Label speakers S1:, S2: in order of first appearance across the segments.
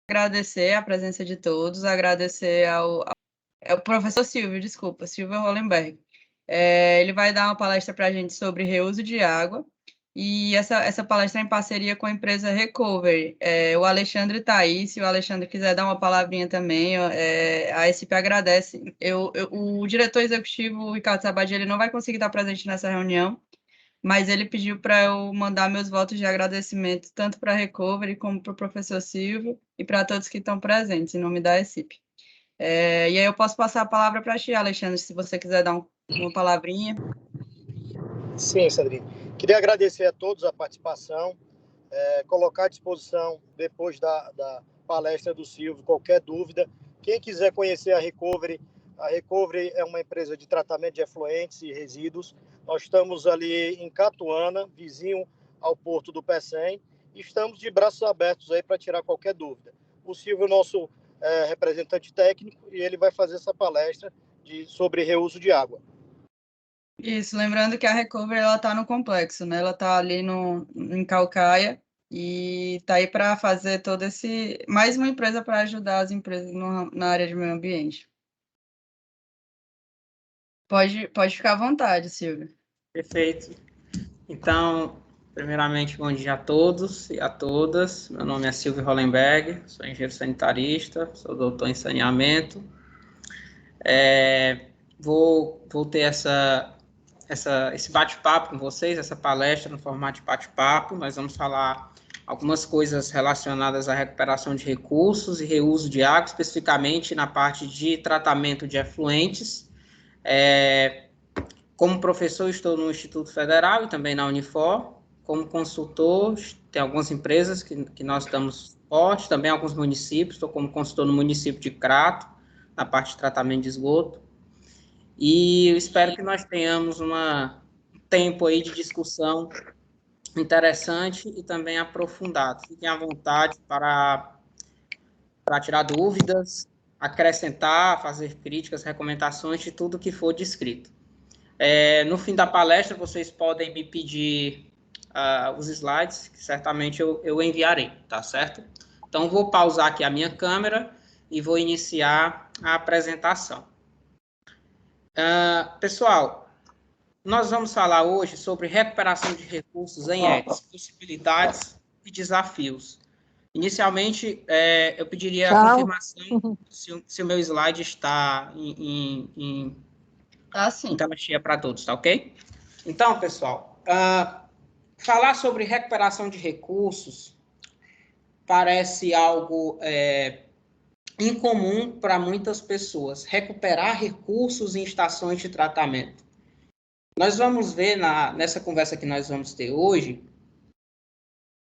S1: Agradecer a presença de todos, agradecer ao professor Silvio, desculpa, Silvio Hollenberg. Ele vai dar uma palestra para a gente sobre reuso de água, e essa palestra é em parceria com a empresa Recovery. O Alexandre está aí, se o Alexandre quiser dar uma palavrinha também, a SIP agradece. O diretor executivo, o Ricardo Sabadi, ele não vai conseguir estar presente nessa reunião, mas ele pediu para eu mandar meus votos de agradecimento tanto para a Recovery como para o professor Silvio e para todos que estão presentes, em nome da ECIP. E aí eu posso passar a palavra para ti, Alexandre, se você quiser dar uma palavrinha.
S2: Sim, Sandrine. Queria agradecer a todos a participação, colocar à disposição, depois da palestra do Silvio, qualquer dúvida. Quem quiser conhecer a Recovery é uma empresa de tratamento de efluentes e resíduos. Nós estamos ali em Catuana, vizinho ao Porto do Pecém, e estamos de braços abertos aí para tirar qualquer dúvida. O Silvio é o nosso representante técnico e ele vai fazer essa palestra sobre reuso de água.
S1: Isso, lembrando que a Recovery está no complexo, né? Ela está ali em Caucaia e está aí para fazer mais uma empresa para ajudar as empresas na área de meio ambiente. Pode ficar à vontade, Silvio.
S3: Perfeito. Então, primeiramente, bom dia a todos e a todas. Meu nome é Silvio Hollenberg, sou engenheiro sanitarista, sou doutor em saneamento. Vou ter esse bate-papo com vocês, essa palestra no formato de bate-papo. Nós vamos falar algumas coisas relacionadas à recuperação de recursos e reuso de água, especificamente na parte de tratamento de efluentes. Como professor, estou no Instituto Federal e também na Unifor. Como consultor, tem algumas empresas que nós damos suporte, também alguns municípios. Estou como consultor no município de Crato, na parte de tratamento de esgoto. E eu espero que nós tenhamos um tempo aí de discussão interessante e também aprofundado. Fiquem à vontade para tirar dúvidas, acrescentar, fazer críticas, recomendações de tudo que for descrito. No fim da palestra, vocês podem me pedir os slides, que certamente eu enviarei, tá certo? Então, vou pausar aqui a minha câmera e vou iniciar a apresentação. Pessoal, nós vamos falar hoje sobre recuperação de recursos em ETS, possibilidades e desafios. Inicialmente, eu pediria a confirmação se o meu slide está em tela cheia para todos, tá ok? Então, pessoal, falar sobre recuperação de recursos parece algo incomum para muitas pessoas. Recuperar recursos em estações de tratamento. Nós vamos ver nessa conversa que nós vamos ter hoje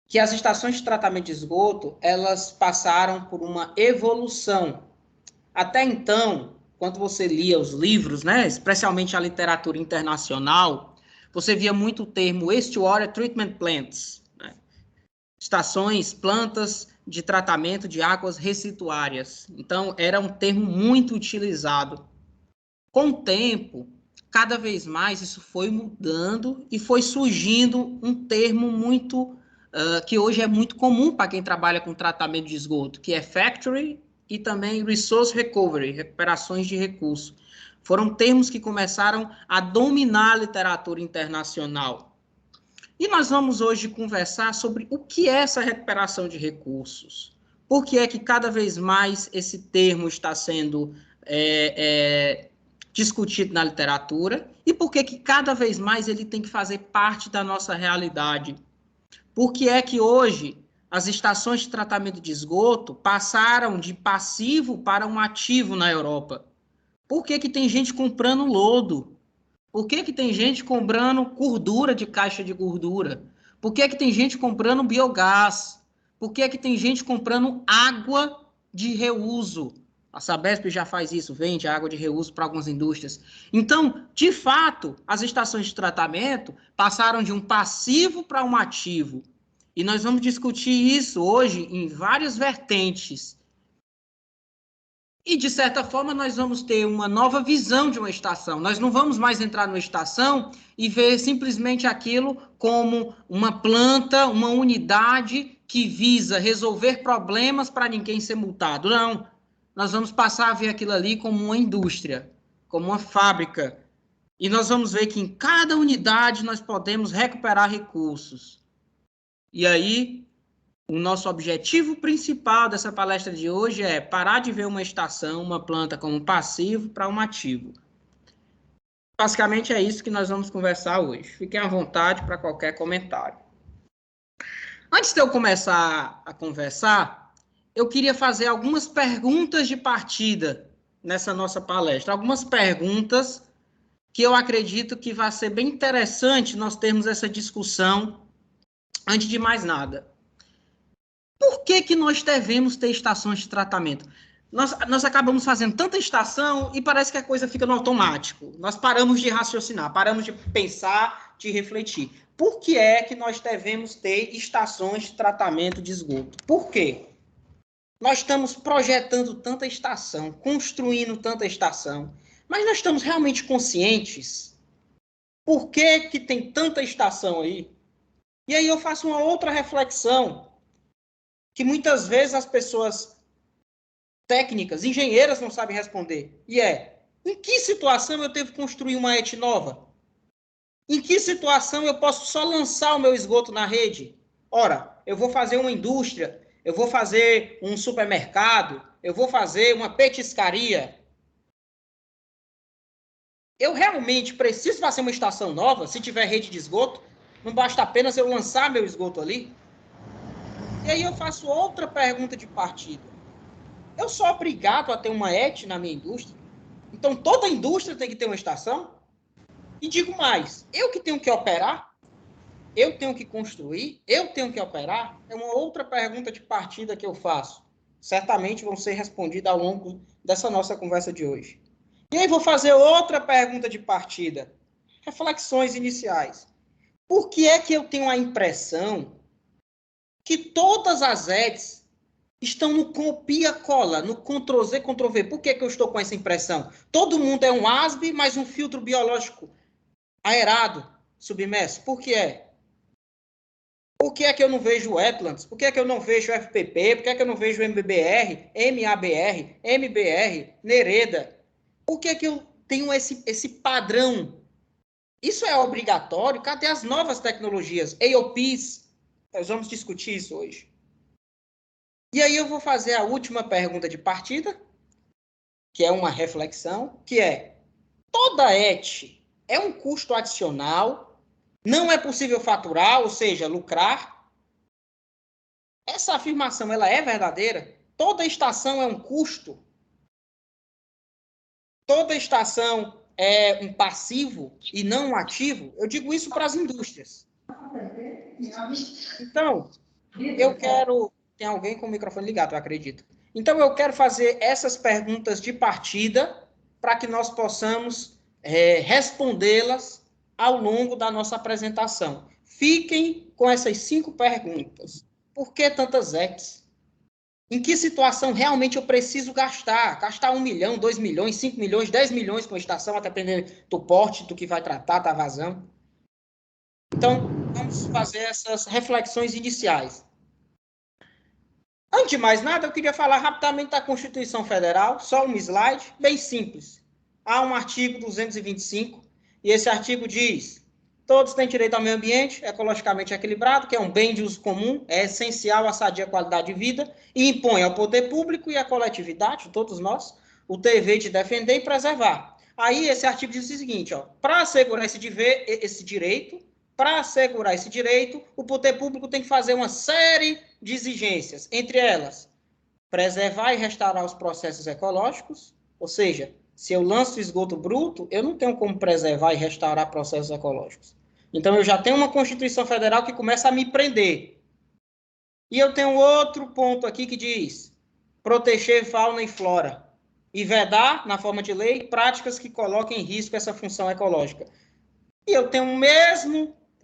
S3: que as estações de tratamento de esgoto, elas passaram por uma evolução. Até então, quando você lia os livros, né, especialmente a literatura internacional, você via muito o termo Wastewater Treatment Plants, né? Estações, plantas de tratamento de águas residuárias. Então, era um termo muito utilizado. Com o tempo, cada vez mais isso foi mudando e foi surgindo um termo muito que hoje é muito comum para quem trabalha com tratamento de esgoto, que é factory e também resource recovery, recuperações de recursos. Foram termos que começaram a dominar a literatura internacional. E nós vamos hoje conversar sobre o que é essa recuperação de recursos. Por que é que cada vez mais esse termo está sendo discutido na literatura e por que cada vez mais ele tem que fazer parte da nossa realidade. Por que é que hoje as estações de tratamento de esgoto passaram de passivo para um ativo na Europa? Por que tem gente comprando lodo? Por que tem gente comprando gordura de caixa de gordura? Por que tem gente comprando biogás? Por que tem gente comprando água de reuso? A Sabesp já faz isso, vende água de reuso para algumas indústrias. Então, de fato, as estações de tratamento passaram de um passivo para um ativo. E nós vamos discutir isso hoje em várias vertentes. E, de certa forma, nós vamos ter uma nova visão de uma estação. Nós não vamos mais entrar numa estação e ver simplesmente aquilo como uma planta, uma unidade que visa resolver problemas para ninguém ser multado. Não. Nós vamos passar a ver aquilo ali como uma indústria, como uma fábrica. E nós vamos ver que em cada unidade nós podemos recuperar recursos. E aí, o nosso objetivo principal dessa palestra de hoje é parar de ver uma estação, uma planta como passivo para um ativo. Basicamente é isso que nós vamos conversar hoje. Fiquem à vontade para qualquer comentário. Antes de eu começar a conversar, eu queria fazer algumas perguntas de partida nessa nossa palestra. Algumas perguntas que eu acredito que vai ser bem interessante nós termos essa discussão antes de mais nada. Por que nós devemos ter estações de tratamento? Nós acabamos fazendo tanta estação e parece que a coisa fica no automático. Nós paramos de raciocinar, paramos de pensar, de refletir. Por que é que nós devemos ter estações de tratamento de esgoto? Por quê? Nós estamos projetando tanta estação, construindo tanta estação, mas nós estamos realmente conscientes? Por que tem tanta estação aí? E aí eu faço uma outra reflexão, que muitas vezes as pessoas técnicas, engenheiras não sabem responder. E em que situação eu devo construir uma ET nova? Em que situação eu posso só lançar o meu esgoto na rede? Ora, eu vou fazer uma indústria, eu vou fazer um supermercado, eu vou fazer uma petiscaria. Eu realmente preciso fazer uma estação nova se tiver rede de esgoto? Não basta apenas eu lançar meu esgoto ali? E aí eu faço outra pergunta de partida. Eu sou obrigado a ter uma ET na minha indústria? Então toda indústria tem que ter uma estação? E digo mais, eu que tenho que operar? Eu tenho que construir? Eu tenho que operar? É uma outra pergunta de partida que eu faço. Certamente vão ser respondidas ao longo dessa nossa conversa de hoje. E aí vou fazer outra pergunta de partida. Reflexões iniciais. Por que é que eu tenho a impressão que todas as ETs estão no copia-cola, no Ctrl-Z, Ctrl-V? Por que eu estou com essa impressão? Todo mundo é um ASB, mais um filtro biológico aerado, submerso. Por que é? Por que é que eu não vejo wetlands? Por que é que eu não vejo FPP? Por que é que eu não vejo MBBR, MABR, MBR, Nereda? Por que é que eu tenho esse padrão? Isso é obrigatório? Cadê as novas tecnologias? AOPs? Nós vamos discutir isso hoje. E aí eu vou fazer a última pergunta de partida, que é uma reflexão, que é: toda ET é um custo adicional? Não é possível faturar, ou seja, lucrar? Essa afirmação, ela é verdadeira? Toda estação é um custo? Toda estação é um passivo e não um ativo? Eu digo isso para as indústrias. Então, eu quero... Tem alguém com o microfone ligado, eu acredito. Então, eu quero fazer essas perguntas de partida para que nós possamos respondê-las ao longo da nossa apresentação. Fiquem com essas 5 perguntas. Por que tantas ETs? Em que situação realmente eu preciso gastar? Gastar 1 milhão, 2 milhões, 5 milhões, 10 milhões com a estação, até dependendo do porte, do que vai tratar, da vazão. Então, vamos fazer essas reflexões iniciais. Antes de mais nada, eu queria falar rapidamente da Constituição Federal, só um slide, bem simples. Há um artigo 225, e esse artigo diz: todos têm direito ao meio ambiente ecologicamente equilibrado, que é um bem de uso comum, é essencial à sadia qualidade de vida, e impõe ao poder público e à coletividade, todos nós, o dever de defender e preservar. Aí esse artigo diz o seguinte: para assegurar esse direito, o poder público tem que fazer uma série de exigências, entre elas, preservar e restaurar os processos ecológicos, ou seja, se eu lanço esgoto bruto, eu não tenho como preservar e restaurar processos ecológicos. Então, eu já tenho uma Constituição Federal que começa a me prender. E eu tenho outro ponto aqui que diz: proteger fauna e flora e vedar, na forma de lei, práticas que coloquem em risco essa função ecológica. E eu tenho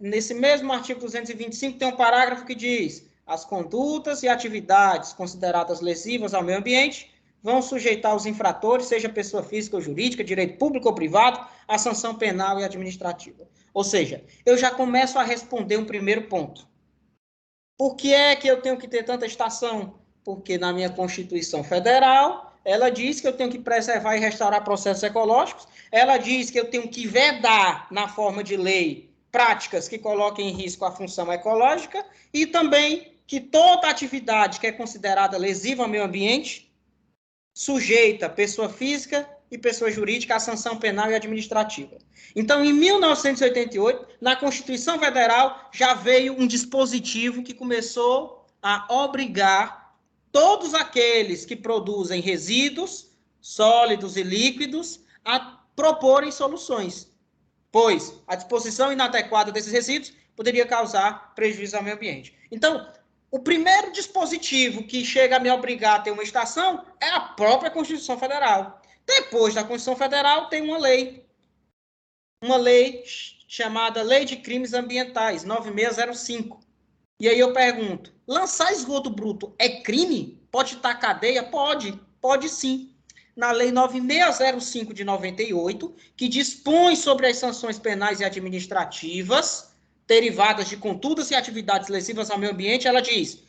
S3: nesse mesmo artigo 225, tem um parágrafo que diz: as condutas e atividades consideradas lesivas ao meio ambiente vão sujeitar os infratores, seja pessoa física ou jurídica, direito público ou privado, à sanção penal e administrativa. Ou seja, eu já começo a responder um primeiro ponto. Por que é que eu tenho que ter tanta estação? Porque na minha Constituição Federal, ela diz que eu tenho que preservar e restaurar processos ecológicos, ela diz que eu tenho que vedar, na forma de lei, práticas que coloquem em risco a função ecológica e também que toda atividade que é considerada lesiva ao meio ambiente sujeita pessoa física e pessoa jurídica à sanção penal e administrativa. Então, em 1988, na Constituição Federal, já veio um dispositivo que começou a obrigar todos aqueles que produzem resíduos sólidos e líquidos a proporem soluções, pois a disposição inadequada desses resíduos poderia causar prejuízo ao meio ambiente. Então, o primeiro dispositivo que chega a me obrigar a ter uma estação é a própria Constituição Federal. Depois da Constituição Federal, tem uma lei chamada Lei de Crimes Ambientais, 9605. E aí eu pergunto, lançar esgoto bruto é crime? Pode estar cadeia? Pode sim. Na Lei 9605 de 98, que dispõe sobre as sanções penais e administrativas derivadas de condutas e atividades lesivas ao meio ambiente, ela diz,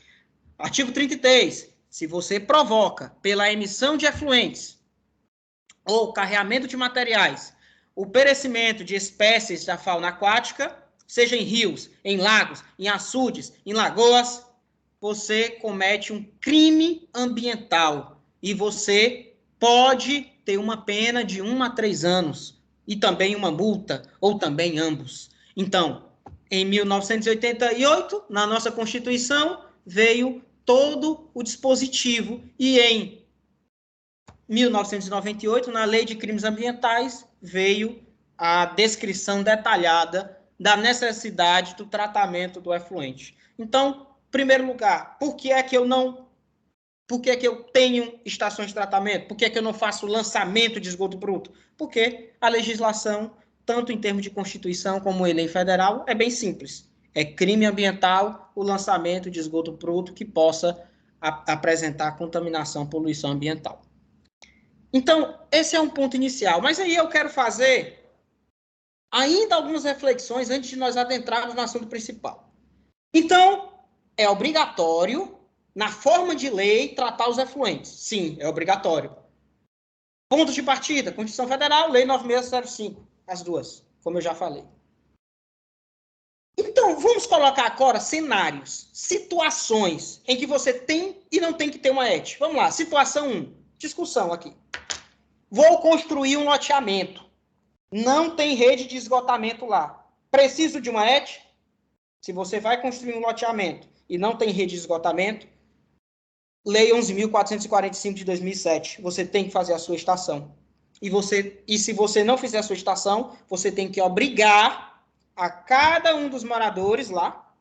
S3: artigo 33, se você provoca pela emissão de efluentes ou carreamento de materiais o perecimento de espécies da fauna aquática, seja em rios, em lagos, em açudes, em lagoas, você comete um crime ambiental e você pode ter uma pena de 1 a 3 anos e também uma multa, ou também ambos. Então, em 1988, na nossa Constituição, veio todo o dispositivo e em 1998, na Lei de Crimes Ambientais, veio a descrição detalhada da necessidade do tratamento do efluente. Então, em primeiro lugar, por que é que eu tenho estações de tratamento? Por que é que eu não faço lançamento de esgoto bruto? Porque a legislação, tanto em termos de Constituição como em lei federal, é bem simples. É crime ambiental o lançamento de esgoto bruto que possa apresentar contaminação, poluição ambiental. Então, esse é um ponto inicial. Mas aí eu quero fazer ainda algumas reflexões antes de nós adentrarmos no assunto principal. Então, é obrigatório, na forma de lei, tratar os efluentes. Sim, é obrigatório. Ponto de partida, Constituição Federal, Lei 9605, as duas, como eu já falei. Então, vamos colocar agora cenários, situações em que você tem e não tem que ter uma ET. Vamos lá, situação 1, discussão aqui. Vou construir um loteamento. Não tem rede de esgotamento lá. Preciso de uma ET? Se você vai construir um loteamento e não tem rede de esgotamento, Lei 11.445 de 2007, você tem que fazer a sua estação. E se você não fizer a sua estação, você tem que obrigar a cada um dos moradores lá,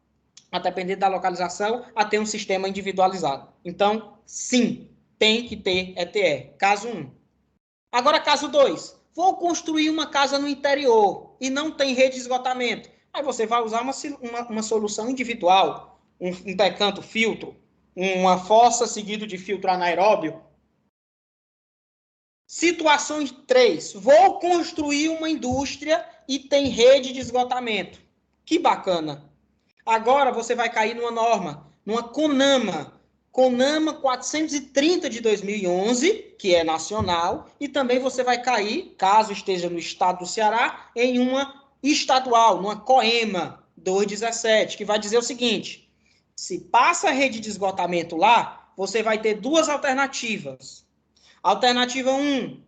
S3: a depender da localização, a ter um sistema individualizado. Então, sim, tem que ter ETE. Caso 1. Agora, caso 2. Vou construir uma casa no interior e não tem rede de esgotamento. Aí você vai usar uma solução individual, um decanto filtro, uma fossa seguido de filtro anaeróbio. Situação 3. Vou construir uma indústria e tem rede de esgotamento. Que bacana. Agora você vai cair numa norma, numa CONAMA 430 de 2011, que é nacional, e também você vai cair, caso esteja no estado do Ceará, em uma estadual, numa COEMA 217, que vai dizer o seguinte: se passa a rede de esgotamento lá, você vai ter duas alternativas. Alternativa 1,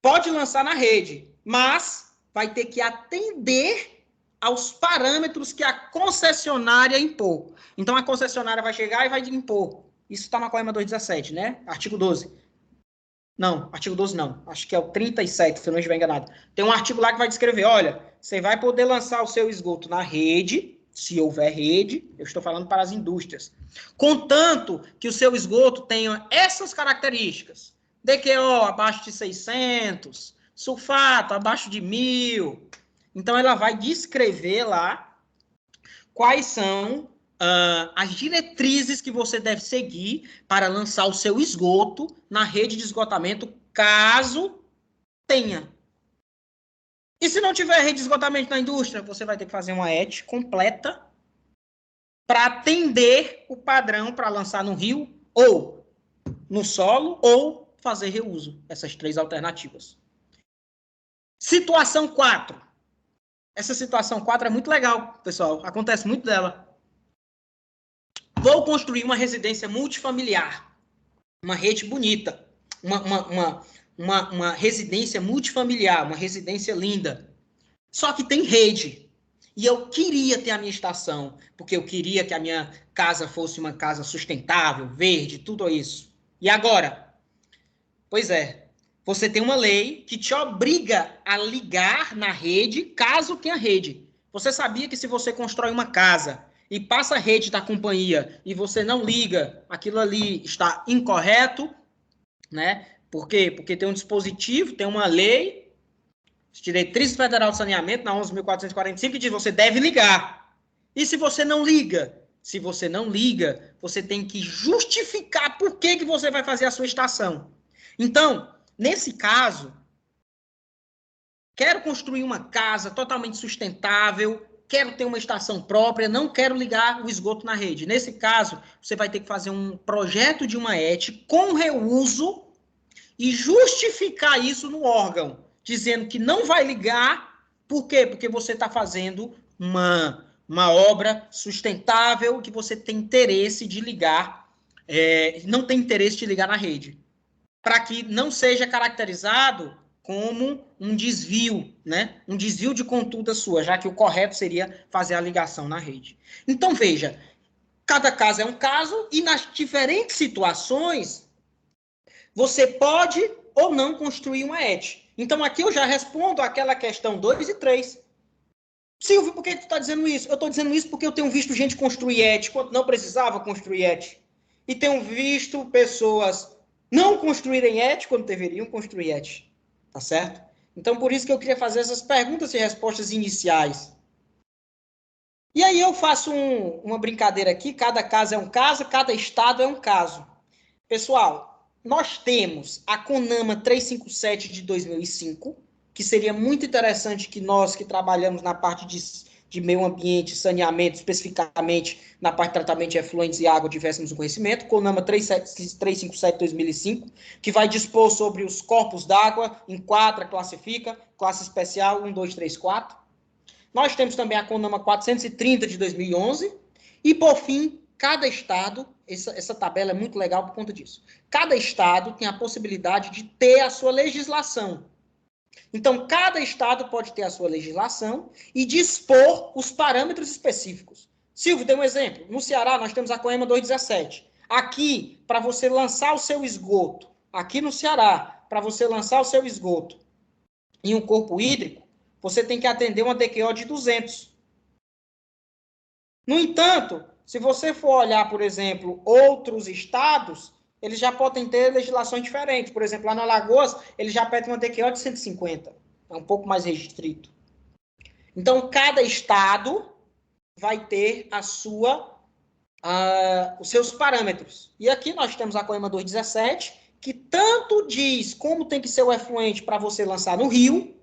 S3: pode lançar na rede, mas vai ter que atender aos parâmetros que a concessionária impor. Então, a concessionária vai chegar e vai impor. Isso está na COEMA 217, né? Artigo 12. Não, artigo 12 não. Acho que é o 37, se eu não estiver enganado. Tem um artigo lá que vai descrever, olha, você vai poder lançar o seu esgoto na rede, se houver rede, eu estou falando para as indústrias, contanto que o seu esgoto tenha essas características. DQO abaixo de 600, sulfato abaixo de 1.000. Então, ela vai descrever lá quais são as diretrizes que você deve seguir para lançar o seu esgoto na rede de esgotamento, caso tenha. E se não tiver rede de esgotamento na indústria, você vai ter que fazer uma ET completa para atender o padrão para lançar no rio, ou no solo, ou fazer reuso. Essas 3 alternativas. Situação 4. Essa situação 4 é muito legal, pessoal. Acontece muito dela. Vou construir uma residência multifamiliar. Uma rede bonita. Uma residência multifamiliar. Uma residência linda. Só que tem rede. E eu queria ter a minha estação. Porque eu queria que a minha casa fosse uma casa sustentável, verde, tudo isso. E agora? Pois é. Você tem uma lei que te obriga a ligar na rede, caso tenha rede. Você sabia que se você constrói uma casa e passa a rede da companhia e você não liga, aquilo ali está incorreto, né? Por quê? Porque tem um dispositivo, tem uma lei, Diretriz Federal de Saneamento, na 11.445, que diz que você deve ligar. E se você não liga? Se você não liga, você tem que justificar por que você vai fazer a sua estação. Então, nesse caso, quero construir uma casa totalmente sustentável, quero ter uma estação própria, não quero ligar o esgoto na rede. Nesse caso, você vai ter que fazer um projeto de uma ET com reuso e justificar isso no órgão, dizendo que não vai ligar. Por quê? Porque você está fazendo uma obra sustentável que você tem interesse de ligar, não tem interesse de ligar na rede, para que não seja caracterizado como um desvio, né? Um desvio de conduta sua, já que o correto seria fazer a ligação na rede. Então, veja, cada caso é um caso e nas diferentes situações você pode ou não construir uma ET. Então, aqui eu já respondo aquela questão 2 e 3. Silvio, por que tu está dizendo isso? Eu estou dizendo isso porque eu tenho visto gente construir ET quando não precisava construir ET. E tenho visto pessoas não construírem ET quando deveriam construir ET. Tá certo? Então, por isso que eu queria fazer essas perguntas e respostas iniciais. E aí eu faço uma brincadeira aqui, cada caso é um caso, cada estado é um caso. Pessoal, nós temos a CONAMA 357 de 2005, que seria muito interessante que nós que trabalhamos na parte de meio ambiente, saneamento, especificamente na parte de tratamento de efluentes e água, tivéssemos um conhecimento, CONAMA 357 de 2005, que vai dispor sobre os corpos d'água, enquadra, classifica, classe especial 1, 2, 3, 4. Nós temos também a CONAMA 430 de 2011, e, por fim, cada estado, essa tabela é muito legal por conta disso, cada estado tem a possibilidade de ter a sua legislação. Então, cada estado pode ter a sua legislação e dispor os parâmetros específicos. Silvio, tem um exemplo. No Ceará, nós temos a COEMA 217. Aqui, para você lançar o seu esgoto, aqui no Ceará, para você lançar o seu esgoto em um corpo hídrico, você tem que atender uma DQO de 200. No entanto, se você for olhar, por exemplo, outros estados, eles já podem ter legislações diferentes. Por exemplo, lá no Alagoas, eles já pedem uma DQO de 150. É um pouco mais restrito. Então, cada estado vai ter os seus parâmetros. E aqui nós temos a COEMA 217, que tanto diz como tem que ser o efluente para você lançar no rio,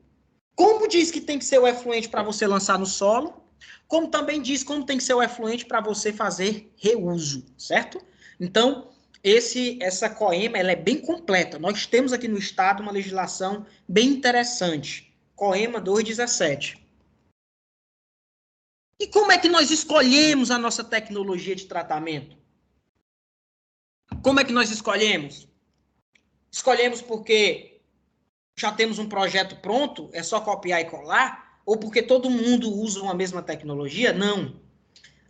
S3: como diz que tem que ser o efluente para você lançar no solo, como também diz como tem que ser o efluente para você fazer reuso, certo? Então, essa COEMA ela é bem completa. Nós temos aqui no estado uma legislação bem interessante. COEMA 217. E como é que nós escolhemos a nossa tecnologia de tratamento? Como é que nós escolhemos? Escolhemos porque já temos um projeto pronto, é só copiar e colar? Ou porque todo mundo usa uma mesma tecnologia? Não.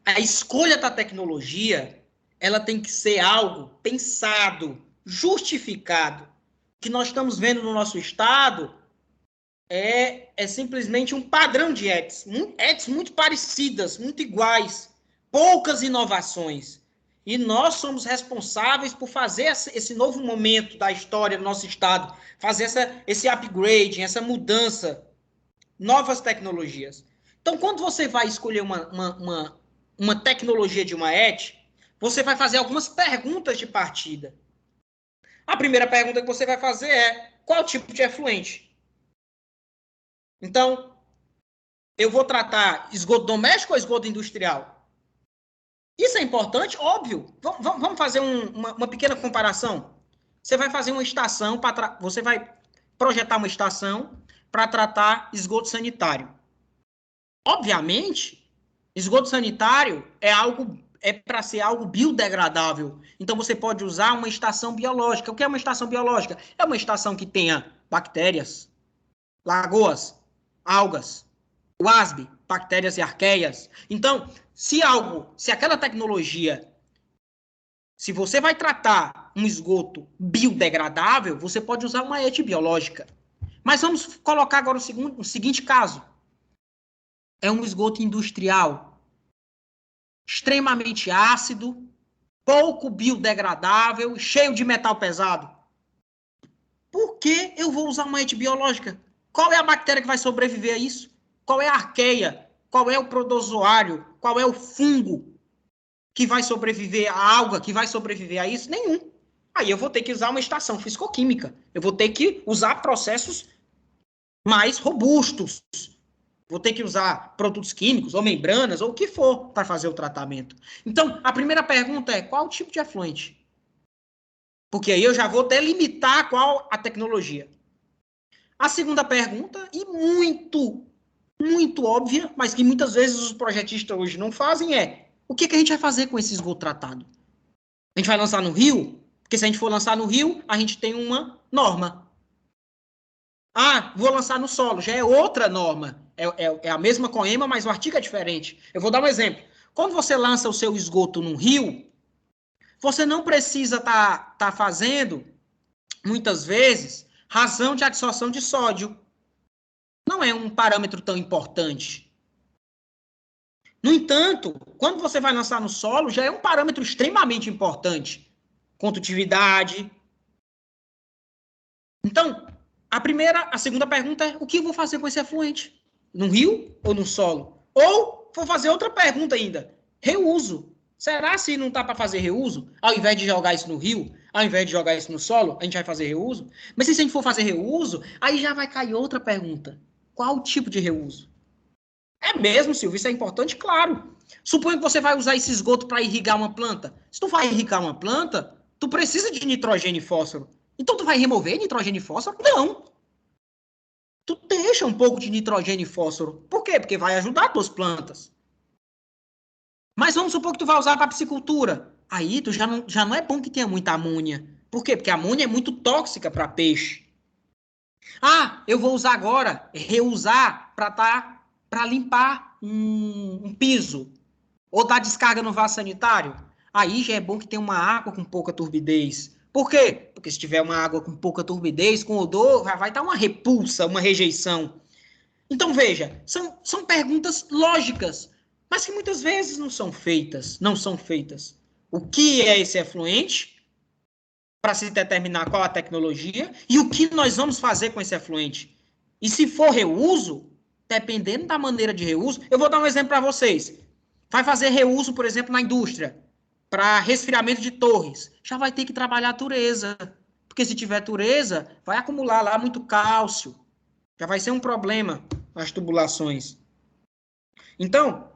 S3: A escolha da tecnologia, ela tem que ser algo pensado, justificado. O que nós estamos vendo no nosso estado é simplesmente um padrão de ETs. ETs muito parecidas, muito iguais. Poucas inovações. E nós somos responsáveis por fazer esse novo momento da história do nosso estado, fazer esse upgrade, essa mudança, novas tecnologias. Então, quando você vai escolher uma uma tecnologia de uma ET, você vai fazer algumas perguntas de partida. A primeira pergunta que você vai fazer é: qual tipo de efluente? Então, eu vou tratar esgoto doméstico ou esgoto industrial? Isso é importante? Óbvio. Vamos fazer uma pequena comparação. Você vai fazer uma estação, você vai projetar uma estação para tratar esgoto sanitário. Obviamente, esgoto sanitário é para ser algo biodegradável. Então, você pode usar uma estação biológica. O que é uma estação biológica? É uma estação que tenha bactérias, lagoas, algas, WASB, bactérias e arqueias. Então, se aquela tecnologia, se você vai tratar um esgoto biodegradável, você pode usar uma ET biológica. Mas vamos colocar agora o seguinte caso. É um esgoto industrial, extremamente ácido, pouco biodegradável, cheio de metal pesado. Por que eu vou usar uma ET biológica? Qual é a bactéria que vai sobreviver a isso? Qual é a arqueia? Qual é o protozoário? Qual é o fungo que vai sobreviver, a alga que vai sobreviver a isso? Nenhum. Aí eu vou ter que usar uma estação fisicoquímica. Eu vou ter que usar processos mais robustos. Vou ter que usar produtos químicos ou membranas ou o que for para fazer o tratamento. Então, a primeira pergunta é: qual o tipo de efluente? Porque aí eu já vou delimitar qual a tecnologia. A segunda pergunta, e muito óbvia, mas que muitas vezes os projetistas hoje não fazem, é: o que a gente vai fazer com esse esgoto tratado? A gente vai lançar no rio? Porque se a gente for lançar no rio, a gente tem uma norma. Ah, vou lançar no solo, já é outra norma. É a mesma coema, mas o artigo é diferente. Eu vou dar um exemplo. Quando você lança o seu esgoto num rio, você não precisa tá fazendo, muitas vezes, razão de adsorção de sódio. Não é um parâmetro tão importante. No entanto, quando você vai lançar no solo, já é um parâmetro extremamente importante. Condutividade. Então, a segunda pergunta é: o que eu vou fazer com esse efluente? No rio ou no solo? Ou vou fazer outra pergunta ainda: reuso. Será se não está para fazer reuso? Ao invés de jogar isso no rio, ao invés de jogar isso no solo, a gente vai fazer reuso? Mas se a gente for fazer reuso, aí já vai cair outra pergunta: qual o tipo de reuso? É mesmo, Silvio, isso é importante? Claro. Suponha que você vai usar esse esgoto para irrigar uma planta. Se tu vai irrigar uma planta, tu precisa de nitrogênio e fósforo. Então tu vai remover nitrogênio e fósforo? Não. Tu deixa um pouco de nitrogênio e fósforo. Por quê? Porque vai ajudar as tuas plantas. Mas vamos supor que tu vai usar para piscicultura. Aí tu já não é bom que tenha muita amônia. Por quê? Porque a amônia é muito tóxica para peixe. Ah, eu vou usar agora, reusar para limpar um piso ou dar descarga no vaso sanitário. Aí já é bom que tenha uma água com pouca turbidez. Por quê? Porque se tiver uma água com pouca turbidez, com odor, vai dar uma repulsa, uma rejeição. Então, veja, são perguntas lógicas, mas que muitas vezes não são feitas. Não são feitas. O que é esse efluente? Para se determinar qual a tecnologia e o que nós vamos fazer com esse efluente. E se for reuso, dependendo da maneira de reuso, eu vou dar um exemplo para vocês. Vai fazer reuso, por exemplo, na indústria, para resfriamento de torres. Já vai ter que trabalhar a tureza. Porque se tiver tureza, vai acumular lá muito cálcio. Já vai ser um problema nas tubulações. Então,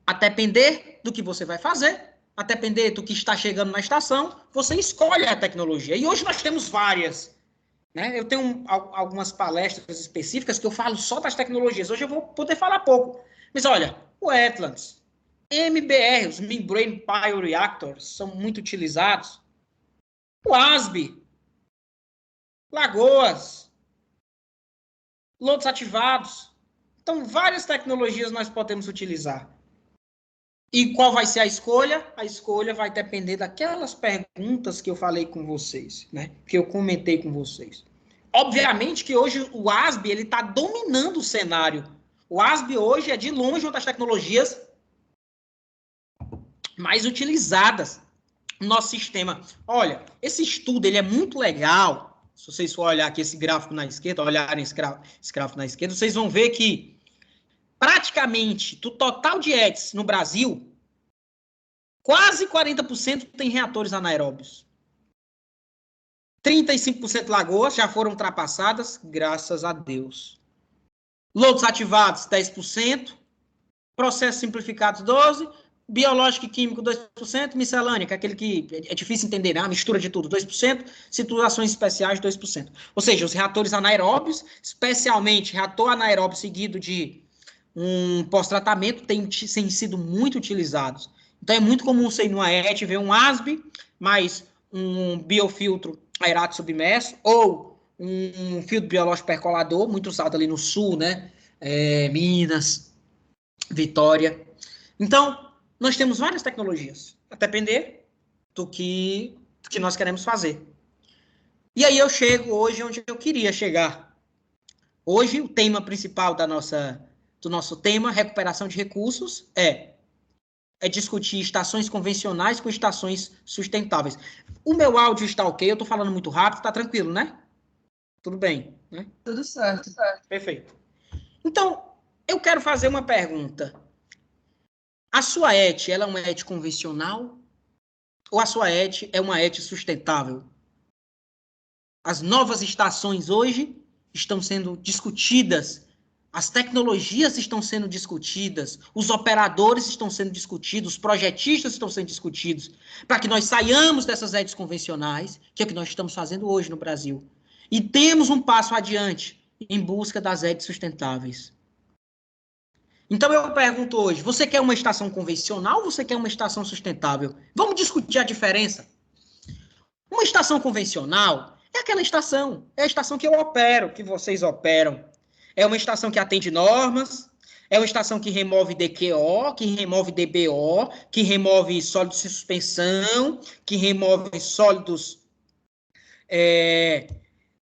S3: a depender do que você vai fazer, a depender do que está chegando na estação, você escolhe a tecnologia. E hoje nós temos várias. Né? Eu tenho algumas palestras específicas que eu falo só das tecnologias. Hoje eu vou poder falar pouco. Mas olha, o Atlas, MBR, os Membrane Bioreactors, são muito utilizados. O ASB, Lagoas, lodos ativados. Então, várias tecnologias nós podemos utilizar. E qual vai ser a escolha? A escolha vai depender daquelas perguntas que eu falei com vocês, né? Que eu comentei com vocês. Obviamente que hoje o ASB está dominando o cenário. O ASB hoje é, de longe, uma das tecnologias mais utilizadas no nosso sistema. Olha, esse estudo ele é muito legal. Se vocês forem olhar aqui esse gráfico na esquerda, olharem esse gráfico na esquerda, vocês vão ver que praticamente, do total de ETs no Brasil, quase 40% tem reatores anaeróbios. 35% lagoas já foram ultrapassadas, graças a Deus. Lodos ativados, 10%. Processos simplificados, 12%. Biológico e químico, 2%. Miscelânea, que é aquele que é difícil entender, né? A mistura de tudo, 2%. Situações especiais, 2%. Ou seja, os reatores anaeróbios, especialmente reator anaeróbio seguido de um pós-tratamento, têm sido muito utilizados. Então, é muito comum você ir numa ET ver um ASB, mais um biofiltro aerado submerso, ou um filtro biológico percolador, muito usado ali no sul, né? Minas, Vitória. Então, nós temos várias tecnologias, a depender do que nós queremos fazer. E aí eu chego hoje onde eu queria chegar. Hoje, o tema principal do nosso tema, recuperação de recursos, é discutir estações convencionais com estações sustentáveis. O meu áudio está ok? Eu estou falando muito rápido, está tranquilo, né? Tudo bem, né?
S1: Tudo certo.
S3: Perfeito. Então, eu quero fazer uma pergunta. A sua ET, ela é uma ET convencional? Ou a sua ET é uma ET sustentável? As novas estações hoje estão sendo discutidas, as tecnologias estão sendo discutidas, os operadores estão sendo discutidos, os projetistas estão sendo discutidos, para que nós saiamos dessas ETs convencionais, que é o que nós estamos fazendo hoje no Brasil, e temos um passo adiante em busca das ETs sustentáveis. Então eu pergunto hoje, você quer uma estação convencional ou você quer uma estação sustentável? Vamos discutir a diferença. Uma estação convencional é aquela estação, é a estação que eu opero, que vocês operam. É uma estação que atende normas, é uma estação que remove DQO, que remove DBO, que remove sólidos de suspensão, que remove sólidos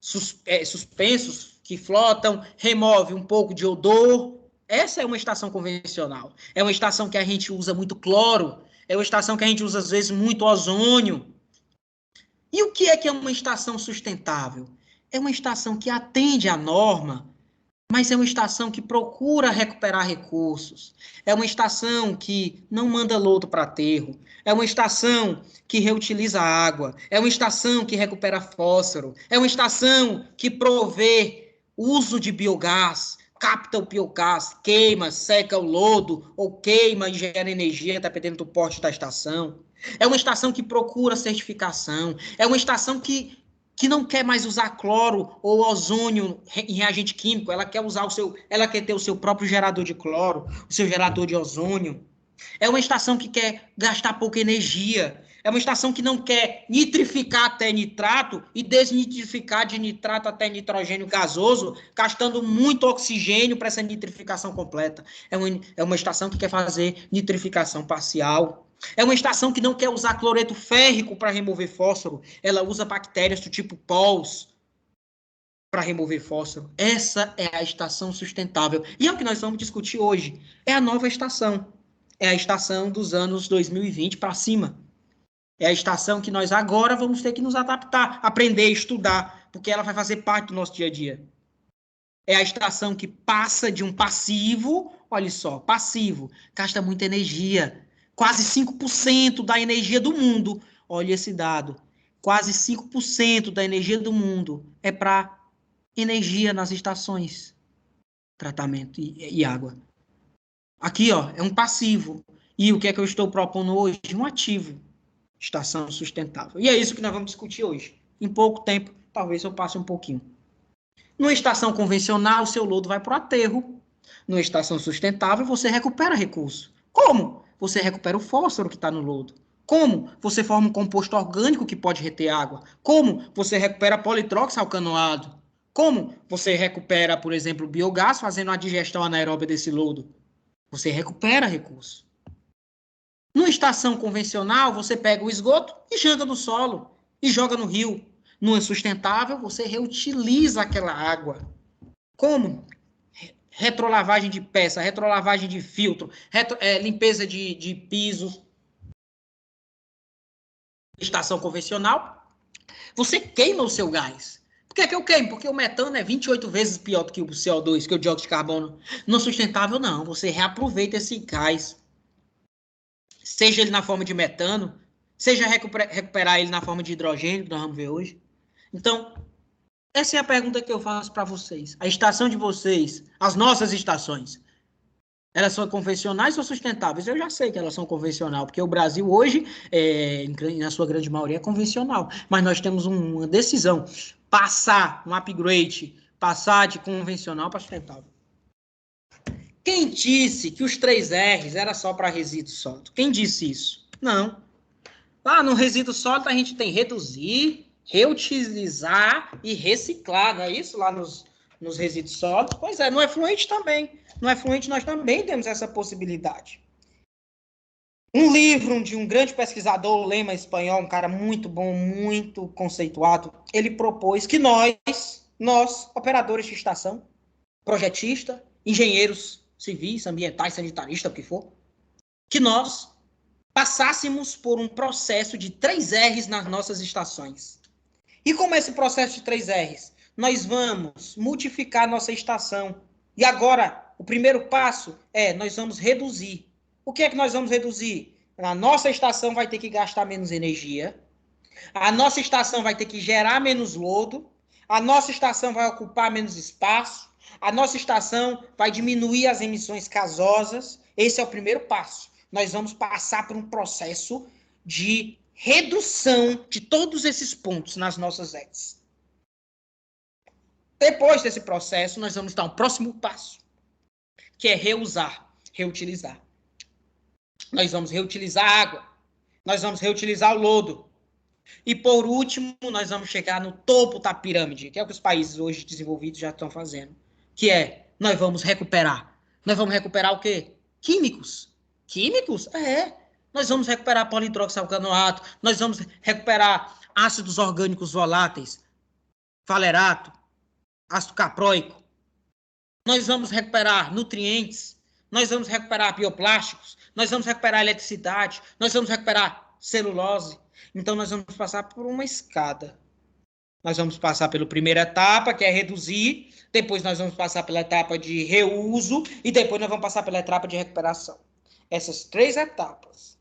S3: suspensos que flotam, remove um pouco de odor. Essa é uma estação convencional. É uma estação que a gente usa muito cloro, é uma estação que a gente usa, às vezes, muito ozônio. E o que é uma estação sustentável? É uma estação que atende à norma, mas é uma estação que procura recuperar recursos. É uma estação que não manda lodo para aterro. É uma estação que reutiliza água. É uma estação que recupera fósforo. É uma estação que provê uso de biogás, capta o biogás, queima, seca o lodo, ou queima e gera energia, dependendo do porte da estação. É uma estação que procura certificação. É uma estação que não quer mais usar cloro ou ozônio em reagente químico, ela quer ter o seu próprio gerador de cloro, o seu gerador de ozônio. É uma estação que quer gastar pouca energia. É uma estação que não quer nitrificar até nitrato e desnitrificar de nitrato até nitrogênio gasoso, gastando muito oxigênio para essa nitrificação completa. É uma estação que quer fazer nitrificação parcial. É uma estação que não quer usar cloreto férrico para remover fósforo. Ela usa bactérias do tipo POLS para remover fósforo. Essa é a estação sustentável. E é o que nós vamos discutir hoje. É a nova estação. É a estação dos anos 2020 para cima. É a estação que nós agora vamos ter que nos adaptar, aprender, estudar, porque ela vai fazer parte do nosso dia a dia. É a estação que passa de um passivo, olha só, passivo, gasta muita energia. Quase 5% da energia do mundo, olha esse dado, quase 5% da energia do mundo é para energia nas estações, tratamento e água. Aqui, ó, é um passivo. E o que é que eu estou propondo hoje? Um ativo. Estação sustentável. E é isso que nós vamos discutir hoje. Em pouco tempo, talvez eu passe um pouquinho. Numa estação convencional, o seu lodo vai para o aterro. Numa estação sustentável, você recupera recurso. Como? Você recupera o fósforo que está no lodo. Como? Você forma um composto orgânico que pode reter água. Como? Você recupera politróxialcanoado. Como? Você recupera, por exemplo, o biogás fazendo a digestão anaeróbia desse lodo. Você recupera recurso. Numa estação convencional, você pega o esgoto e joga no solo, e joga no rio. Numa sustentável, você reutiliza aquela água. Como? Retrolavagem de peça, retrolavagem de filtro, limpeza de pisos. Estação convencional, você queima o seu gás. Por que é que eu queimo? Porque o metano é 28 vezes pior do que o CO2, que o dióxido de carbono. Não sustentável, não. Você reaproveita esse gás. Seja ele na forma de metano, seja recuperar ele na forma de hidrogênio, que nós vamos ver hoje. Então, essa é a pergunta que eu faço para vocês. A estação de vocês, as nossas estações, elas são convencionais ou sustentáveis? Eu já sei que elas são convencionais, porque o Brasil hoje, na sua grande maioria, é convencional. Mas nós temos uma decisão, passar um upgrade, passar de convencional para sustentável. Quem disse que os 3 R's era só para resíduo sólido? Quem disse isso? Não. Lá no resíduo sólido a gente tem reduzir, reutilizar e reciclar, não é isso? Lá nos resíduos sólidos. Pois é, no efluente também. No efluente nós também temos essa possibilidade. Um livro de um grande pesquisador, Lema espanhol, um cara muito bom, muito conceituado, ele propôs que nós, operadores de estação, projetistas, engenheiros civis, ambientais, sanitaristas, o que for, que nós passássemos por um processo de 3 R's nas nossas estações. E como é esse processo de 3 R's? Nós vamos multiplicar nossa estação. E agora, o primeiro passo é, nós vamos reduzir. O que é que nós vamos reduzir? A nossa estação vai ter que gastar menos energia, a nossa estação vai ter que gerar menos lodo, a nossa estação vai ocupar menos espaço, a nossa estação vai diminuir as emissões gasosas. Esse é o primeiro passo. Nós vamos passar por um processo de redução de todos esses pontos nas nossas redes. Depois desse processo, nós vamos dar um próximo passo, que é reusar, reutilizar. Nós vamos reutilizar a água, nós vamos reutilizar o lodo. E, por último, nós vamos chegar no topo da pirâmide, que é o que os países hoje desenvolvidos já estão fazendo, que é, nós vamos recuperar. Nós vamos recuperar o quê? Químicos. Químicos? Nós vamos recuperar polihidroxialcanoato, nós vamos recuperar ácidos orgânicos voláteis, falerato, ácido capróico. Nós vamos recuperar nutrientes, nós vamos recuperar bioplásticos, nós vamos recuperar eletricidade, nós vamos recuperar celulose. Então, nós vamos passar por uma escada. Nós vamos passar pela primeira etapa, que é reduzir, depois nós vamos passar pela etapa de reuso e depois nós vamos passar pela etapa de recuperação. Essas 3 etapas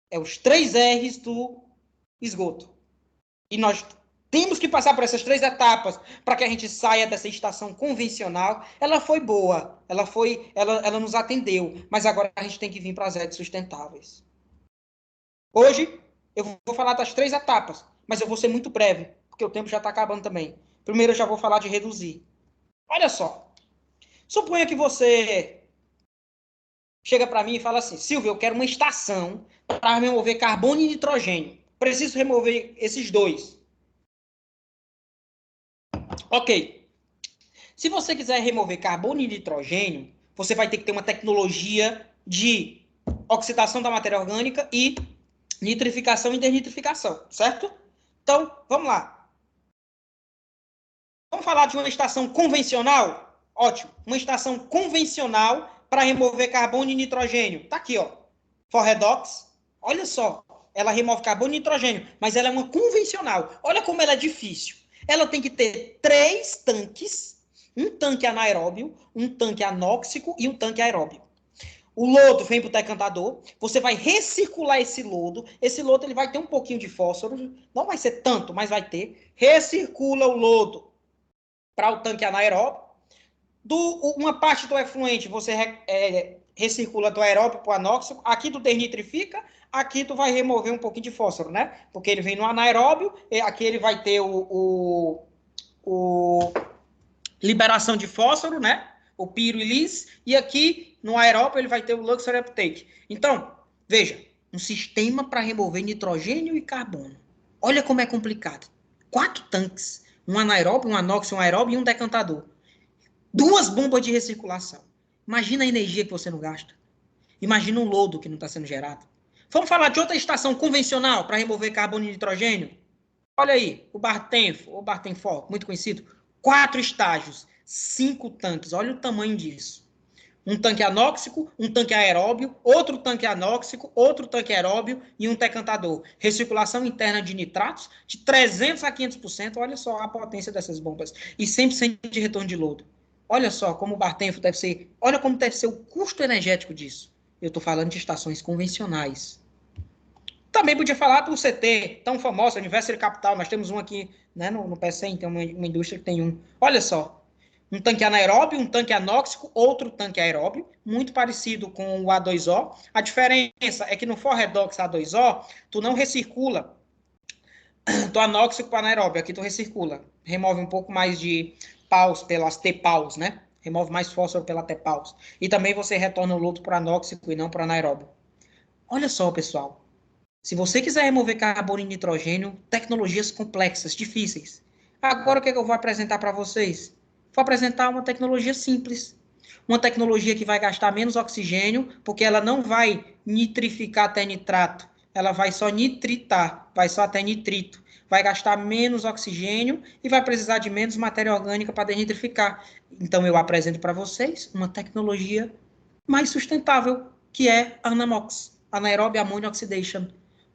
S3: é os 3 R's do esgoto. E nós temos que passar por essas 3 etapas para que a gente saia dessa estação convencional. Ela foi boa, ela nos atendeu, mas agora a gente tem que vir para as redes sustentáveis. Hoje, eu vou falar das 3 etapas, mas eu vou ser muito breve, porque o tempo já está acabando também. Primeiro, eu já vou falar de reduzir. Olha só. Suponha que você chega para mim e fala assim, Silvio, eu quero uma estação para remover carbono e nitrogênio. Preciso remover esses 2. Ok. Se você quiser remover carbono e nitrogênio, você vai ter que ter uma tecnologia de oxidação da matéria orgânica e nitrificação e desnitrificação, certo? Então, vamos lá. Vamos falar de uma estação convencional? Ótimo. Uma estação convencional para remover carbono e nitrogênio. Tá aqui, ó. Forredox. Olha só. Ela remove carbono e nitrogênio, mas ela é uma convencional. Olha como ela é difícil. Ela tem que ter 3 tanques. Um tanque anaeróbio, um tanque anóxico e um tanque aeróbio. O lodo vem para o decantador, você vai recircular esse lodo ele vai ter um pouquinho de fósforo, não vai ser tanto, mas vai ter. Recircula o lodo para o tanque anaeróbio. Uma parte do efluente você recircula do aeróbio para o anóxico, aqui tu desnitrifica, aqui tu vai remover um pouquinho de fósforo, né? Porque ele vem no anaeróbio, aqui ele vai ter liberação de fósforo, né? O pirulise, e aqui no aeróbio ele vai ter o luxury uptake. Então, veja, um sistema para remover nitrogênio e carbono. Olha como é complicado. 4 tanques, um anaeróbio, um anóxico, um aeróbio e um decantador. 2 bombas de recirculação. Imagina a energia que você não gasta. Imagina um lodo que não está sendo gerado. Vamos falar de outra estação convencional para remover carbono e nitrogênio? Olha aí, o Bartenf, ou Bartenfol, muito conhecido. 4 estágios. 5 tanques, olha o tamanho disso. Um tanque anóxico, um tanque aeróbio, outro tanque anóxico, outro tanque aeróbio e um decantador. Recirculação interna de nitratos de 300 a 500%. Olha só a potência dessas bombas. E 100% de retorno de lodo. Olha só como o Bartempo deve ser. Olha como deve ser o custo energético disso. Eu estou falando de estações convencionais. Também podia falar do CT, tão famoso, Anniversary Capital. Nós temos um aqui, né, no PCM, tem uma indústria que tem um. Olha só, um tanque anaeróbio, um tanque anóxico, outro tanque aeróbio, muito parecido com o A2O. A diferença é que no Forredox A2O, tu não recircula do anóxico para anaeróbio, aqui tu recircula. Remove um pouco mais de paus pelas T-paus, né? Remove mais fósforo pela T-paus. E também você retorna o lodo para anóxico e não para anaeróbio. Olha só, pessoal. Se você quiser remover carbono e nitrogênio, tecnologias complexas, difíceis. Agora o que eu vou apresentar para vocês? Vou apresentar uma tecnologia simples. Uma tecnologia que vai gastar menos oxigênio, porque ela não vai nitrificar até nitrato. Ela vai só nitritar, vai só até nitrito. Vai gastar menos oxigênio e vai precisar de menos matéria orgânica para denitrificar. Então eu apresento para vocês uma tecnologia mais sustentável, que é a Anamox, Anaerobic Ammonia Oxidation.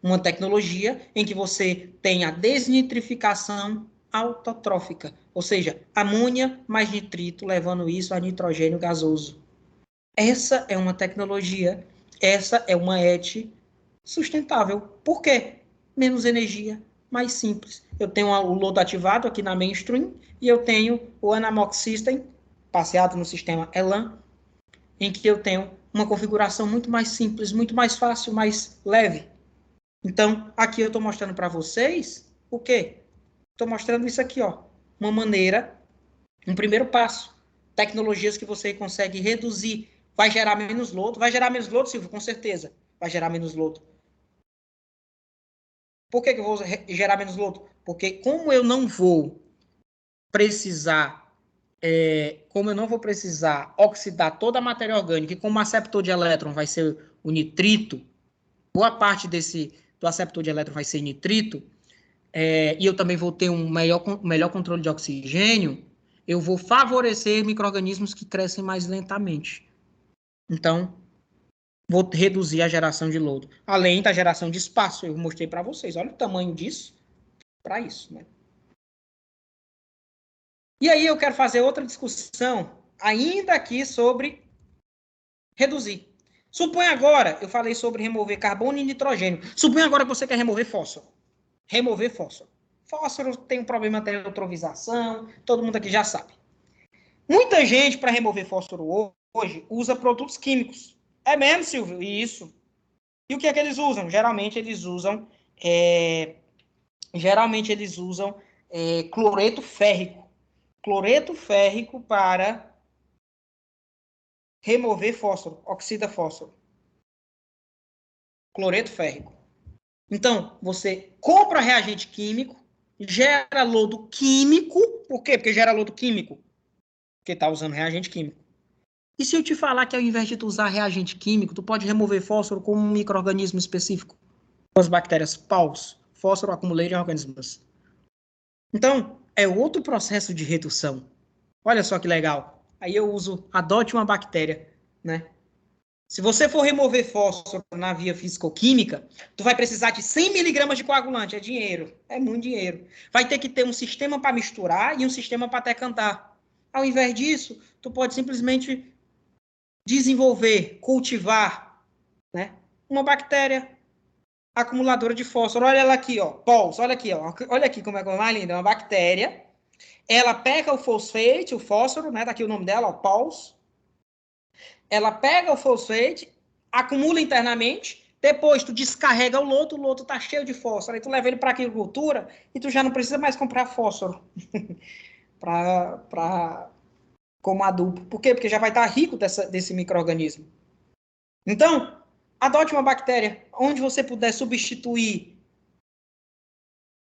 S3: Uma tecnologia em que você tem a desnitrificação autotrófica, ou seja, amônia mais nitrito, levando isso a nitrogênio gasoso. Essa é uma tecnologia, essa é uma ET sustentável. Por quê? Menos energia, mais simples. Eu tenho o lodo ativado aqui na mainstream e eu tenho o Anamox System, passeado no sistema ELAN, em que eu tenho uma configuração muito mais simples, muito mais fácil, mais leve. Então, aqui eu estou mostrando para vocês o quê? Estou mostrando isso aqui, ó. Uma maneira, um primeiro passo. Tecnologias que você consegue reduzir. Vai gerar menos lodo. Vai gerar menos lodo, Silvio? Com certeza. Vai gerar menos lodo. Por que eu vou gerar menos lodo? Porque como eu não vou precisar oxidar toda a matéria orgânica e como o aceptor de elétron vai ser o nitrito, boa parte do aceptor de elétron vai ser nitrito, e eu também vou ter um melhor controle de oxigênio, eu vou favorecer micro-organismos que crescem mais lentamente. Então, vou reduzir a geração de lodo. Além da geração de espaço, eu mostrei para vocês. Olha o tamanho disso para isso, né? E aí eu quero fazer outra discussão, ainda aqui sobre reduzir. Suponha agora, eu falei sobre remover carbono e nitrogênio. Suponha agora que você quer remover fósforo. Remover fósforo. Fósforo tem um problema de neutrovização, todo mundo aqui já sabe. Muita gente, para remover fósforo hoje, usa produtos químicos. É mesmo, Silvio? Isso. E o que é que eles usam? Geralmente eles usam cloreto férrico. Cloreto férrico para remover fósforo, oxida fósforo. Cloreto férrico. Então, você compra reagente químico, gera lodo químico. Por quê? Porque gera lodo químico. Porque está usando reagente químico. E se eu te falar que ao invés de tu usar reagente químico, tu pode remover fósforo com um micro-organismo específico? As bactérias PAUS, fósforo accumulating organisms. Então, é outro processo de redução. Olha só que legal. Aí eu adote uma bactéria, né? Se você for remover fósforo na via físico-química, tu vai precisar de 100 miligramas de coagulante. É dinheiro. É muito dinheiro. Vai ter que ter um sistema para misturar e um sistema para decantar. Ao invés disso, tu pode simplesmente desenvolver, cultivar, né, uma bactéria acumuladora de fósforo. Olha ela aqui, ó, PAUS, olha aqui, ó, olha aqui como é mais linda, é uma bactéria. Ela pega o fosfate, o fósforo, né, tá aqui o nome dela, ó, PAUS. Ela pega o fosfate, acumula internamente, depois tu descarrega o lodo tá cheio de fósforo, aí tu leva ele para a agricultura e tu já não precisa mais comprar fósforo como adubo. Por quê? Porque já vai estar rico desse micro-organismo. Então, adote uma bactéria onde você puder substituir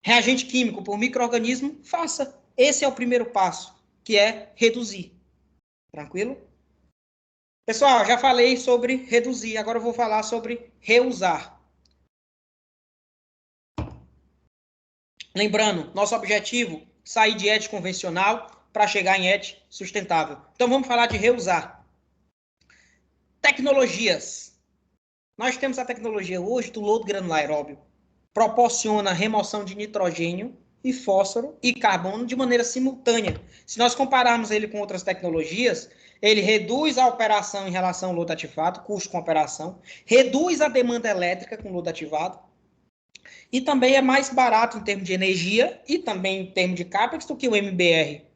S3: reagente químico por micro-organismo, faça. Esse é o primeiro passo, que é reduzir. Tranquilo? Pessoal, já falei sobre reduzir, agora eu vou falar sobre reusar. Lembrando, nosso objetivo, sair de ET convencional para chegar em ET sustentável. Então, vamos falar de reusar. Tecnologias. Nós temos a tecnologia hoje do lodo granular aeróbio. Proporciona remoção de nitrogênio e fósforo e carbono de maneira simultânea. Se nós compararmos ele com outras tecnologias, ele reduz a operação em relação ao lodo ativado, custo com operação, reduz a demanda elétrica com lodo ativado, e também é mais barato em termos de energia e também em termos de CAPEX do que o MBR.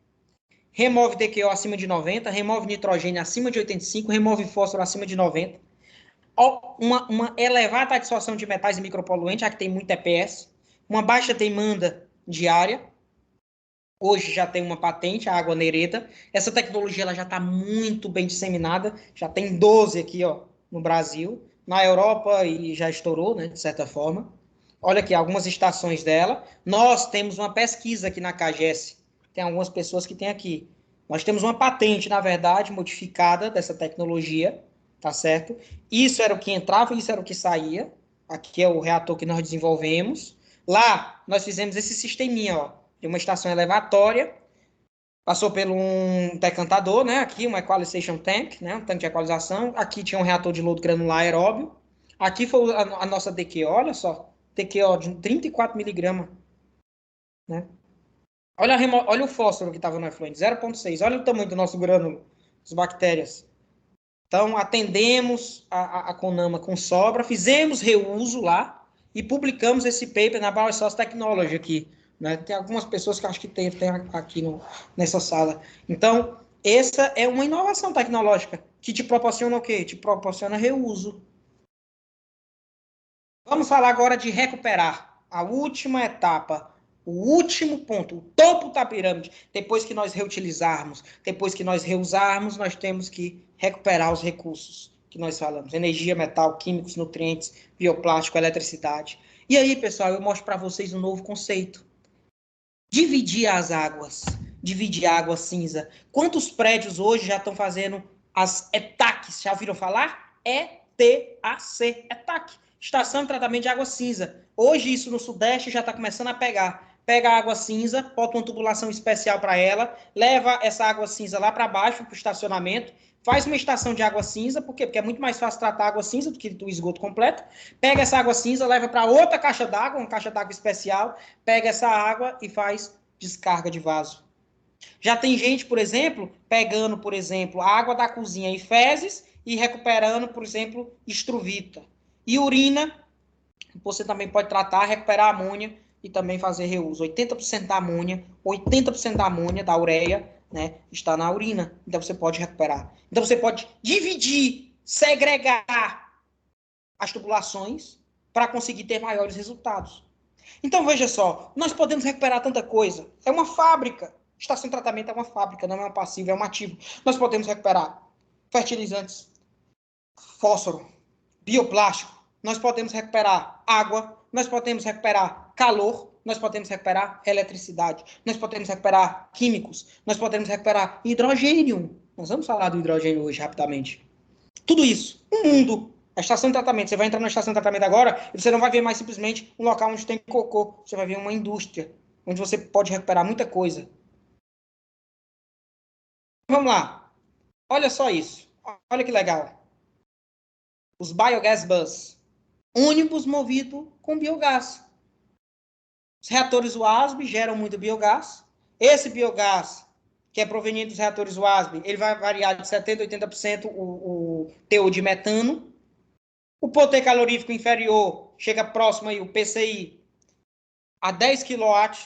S3: Remove DQO acima de 90, remove nitrogênio acima de 85, remove fósforo acima de 90. Uma elevada adsorção de metais e micropoluentes, já que tem muito EPS, uma baixa demanda diária. Hoje já tem uma patente, a água Nereda. Essa tecnologia ela já está muito bem disseminada, já tem 12 aqui no Brasil, na Europa e já estourou, né, de certa forma. Olha aqui, algumas estações dela. Nós temos uma pesquisa aqui na CAGES, tem algumas pessoas que têm aqui. Nós temos uma patente, na verdade, modificada dessa tecnologia, tá certo? Isso era o que entrava, isso era o que saía. Aqui é o reator que nós desenvolvemos. Lá, nós fizemos esse sisteminha, de uma estação elevatória, passou por um decantador, né? Aqui, um equalization tank, né? Um tanque de equalização. Aqui tinha um reator de lodo granular aeróbio. Aqui foi a nossa DQO, olha só. DQO de 34 miligramas, né? Olha o fósforo que estava no efluente, 0,6. Olha o tamanho do nosso grânulo, as bactérias. Então, atendemos a CONAMA com sobra, fizemos reuso lá e publicamos esse paper na Bioresource Technology aqui. Né? Tem algumas pessoas que acho que tem aqui nessa sala. Então, essa é uma inovação tecnológica que te proporciona o quê? Te proporciona reuso. Vamos falar agora de recuperar. A última etapa, o último ponto, o topo da pirâmide. Depois que nós reutilizarmos, depois que nós reusarmos, nós temos que recuperar os recursos que nós falamos. Energia, metal, químicos, nutrientes, bioplástico, eletricidade. E aí, pessoal, eu mostro para vocês um novo conceito. Dividir as águas. Dividir a água cinza. Quantos prédios hoje já estão fazendo as ETACs? Já ouviram falar? ETAC. ETAC. Estação de tratamento de água cinza. Hoje isso no Sudeste já está começando a pegar. Pega a água cinza, bota uma tubulação especial para ela, leva essa água cinza lá para baixo, para o estacionamento, faz uma estação de água cinza, por quê? Porque é muito mais fácil tratar a água cinza do que do esgoto completo. Pega essa água cinza, leva para outra caixa d'água, uma caixa d'água especial, pega essa água e faz descarga de vaso. Já tem gente, por exemplo, pegando, por exemplo, a água da cozinha e fezes e recuperando, por exemplo, estruvita. E urina, você também pode tratar, recuperar a amônia e também fazer reuso. 80% da amônia, 80% da amônia, da ureia, né, está na urina. Então, você pode recuperar. Então, você pode dividir, segregar as tubulações para conseguir ter maiores resultados. Então, veja só, nós podemos recuperar tanta coisa. É uma fábrica. Estação de tratamento é uma fábrica, não é um passivo, é um ativo. Nós podemos recuperar fertilizantes, fósforo, bioplástico, nós podemos recuperar água, nós podemos recuperar calor, nós podemos recuperar eletricidade, nós podemos recuperar químicos, nós podemos recuperar hidrogênio. Nós vamos falar do hidrogênio hoje rapidamente. Tudo isso, o mundo, a estação de tratamento. Você vai entrar na estação de tratamento agora e você não vai ver mais simplesmente um local onde tem cocô. Você vai ver uma indústria onde você pode recuperar muita coisa. Vamos lá. Olha só isso. Olha que legal. Os biogas bus, ônibus movido com biogás. Os reatores WASB geram muito biogás. Esse biogás, que é proveniente dos reatores WASB, ele vai variar de 70% a 80% o teor de metano. O poder calorífico inferior chega próximo aí, o PCI, a 10 kW,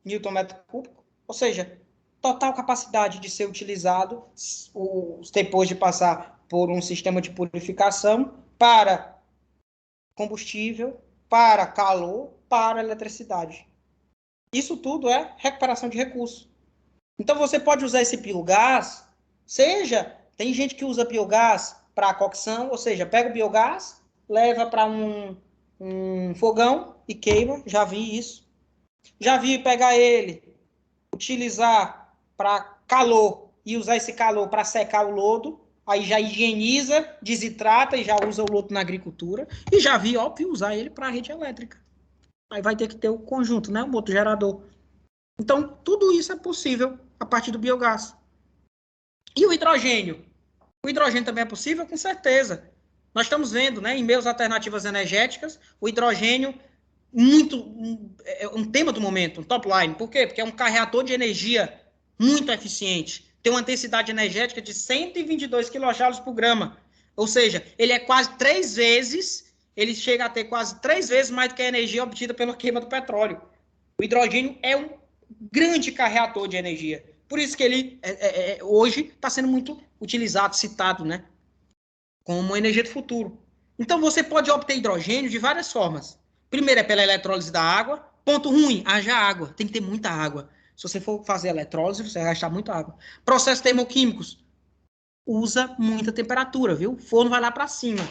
S3: Nm3, ou seja, total capacidade de ser utilizado depois de passar por um sistema de purificação para combustível, para calor, para eletricidade. Isso tudo é recuperação de recursos. Então, você pode usar esse biogás, tem gente que usa biogás para cocção, ou seja, pega o biogás, leva para um fogão e queima, já vi isso. Já vi pegar ele, utilizar para calor e usar esse calor para secar o lodo, aí já higieniza, desidrata e já usa o lodo na agricultura. E já vi, óbvio, usar ele para a rede elétrica. Aí vai ter que ter o conjunto, né? O motor gerador. Então, tudo isso é possível a partir do biogás. E o hidrogênio? O hidrogênio também é possível? Com certeza. Nós estamos vendo, né, em meios alternativas energéticas, o hidrogênio é um tema do momento, um top line. Por quê? Porque é um carreador de energia muito eficiente. Tem uma densidade energética de 122 kJ por grama. Ou seja, ele é quase 3 vezes, ele chega a ter quase 3 vezes mais do que a energia obtida pela queima do petróleo. O hidrogênio é um grande carreador de energia. Por isso que ele hoje está sendo muito utilizado, citado, né, como energia do futuro. Então, você pode obter hidrogênio de várias formas. Primeiro é pela eletrólise da água. Ponto ruim, haja água. Tem que ter muita água. Se você for fazer eletrólise, você vai gastar muita água. Processos termoquímicos. Usa muita temperatura, viu? O forno vai lá para cima.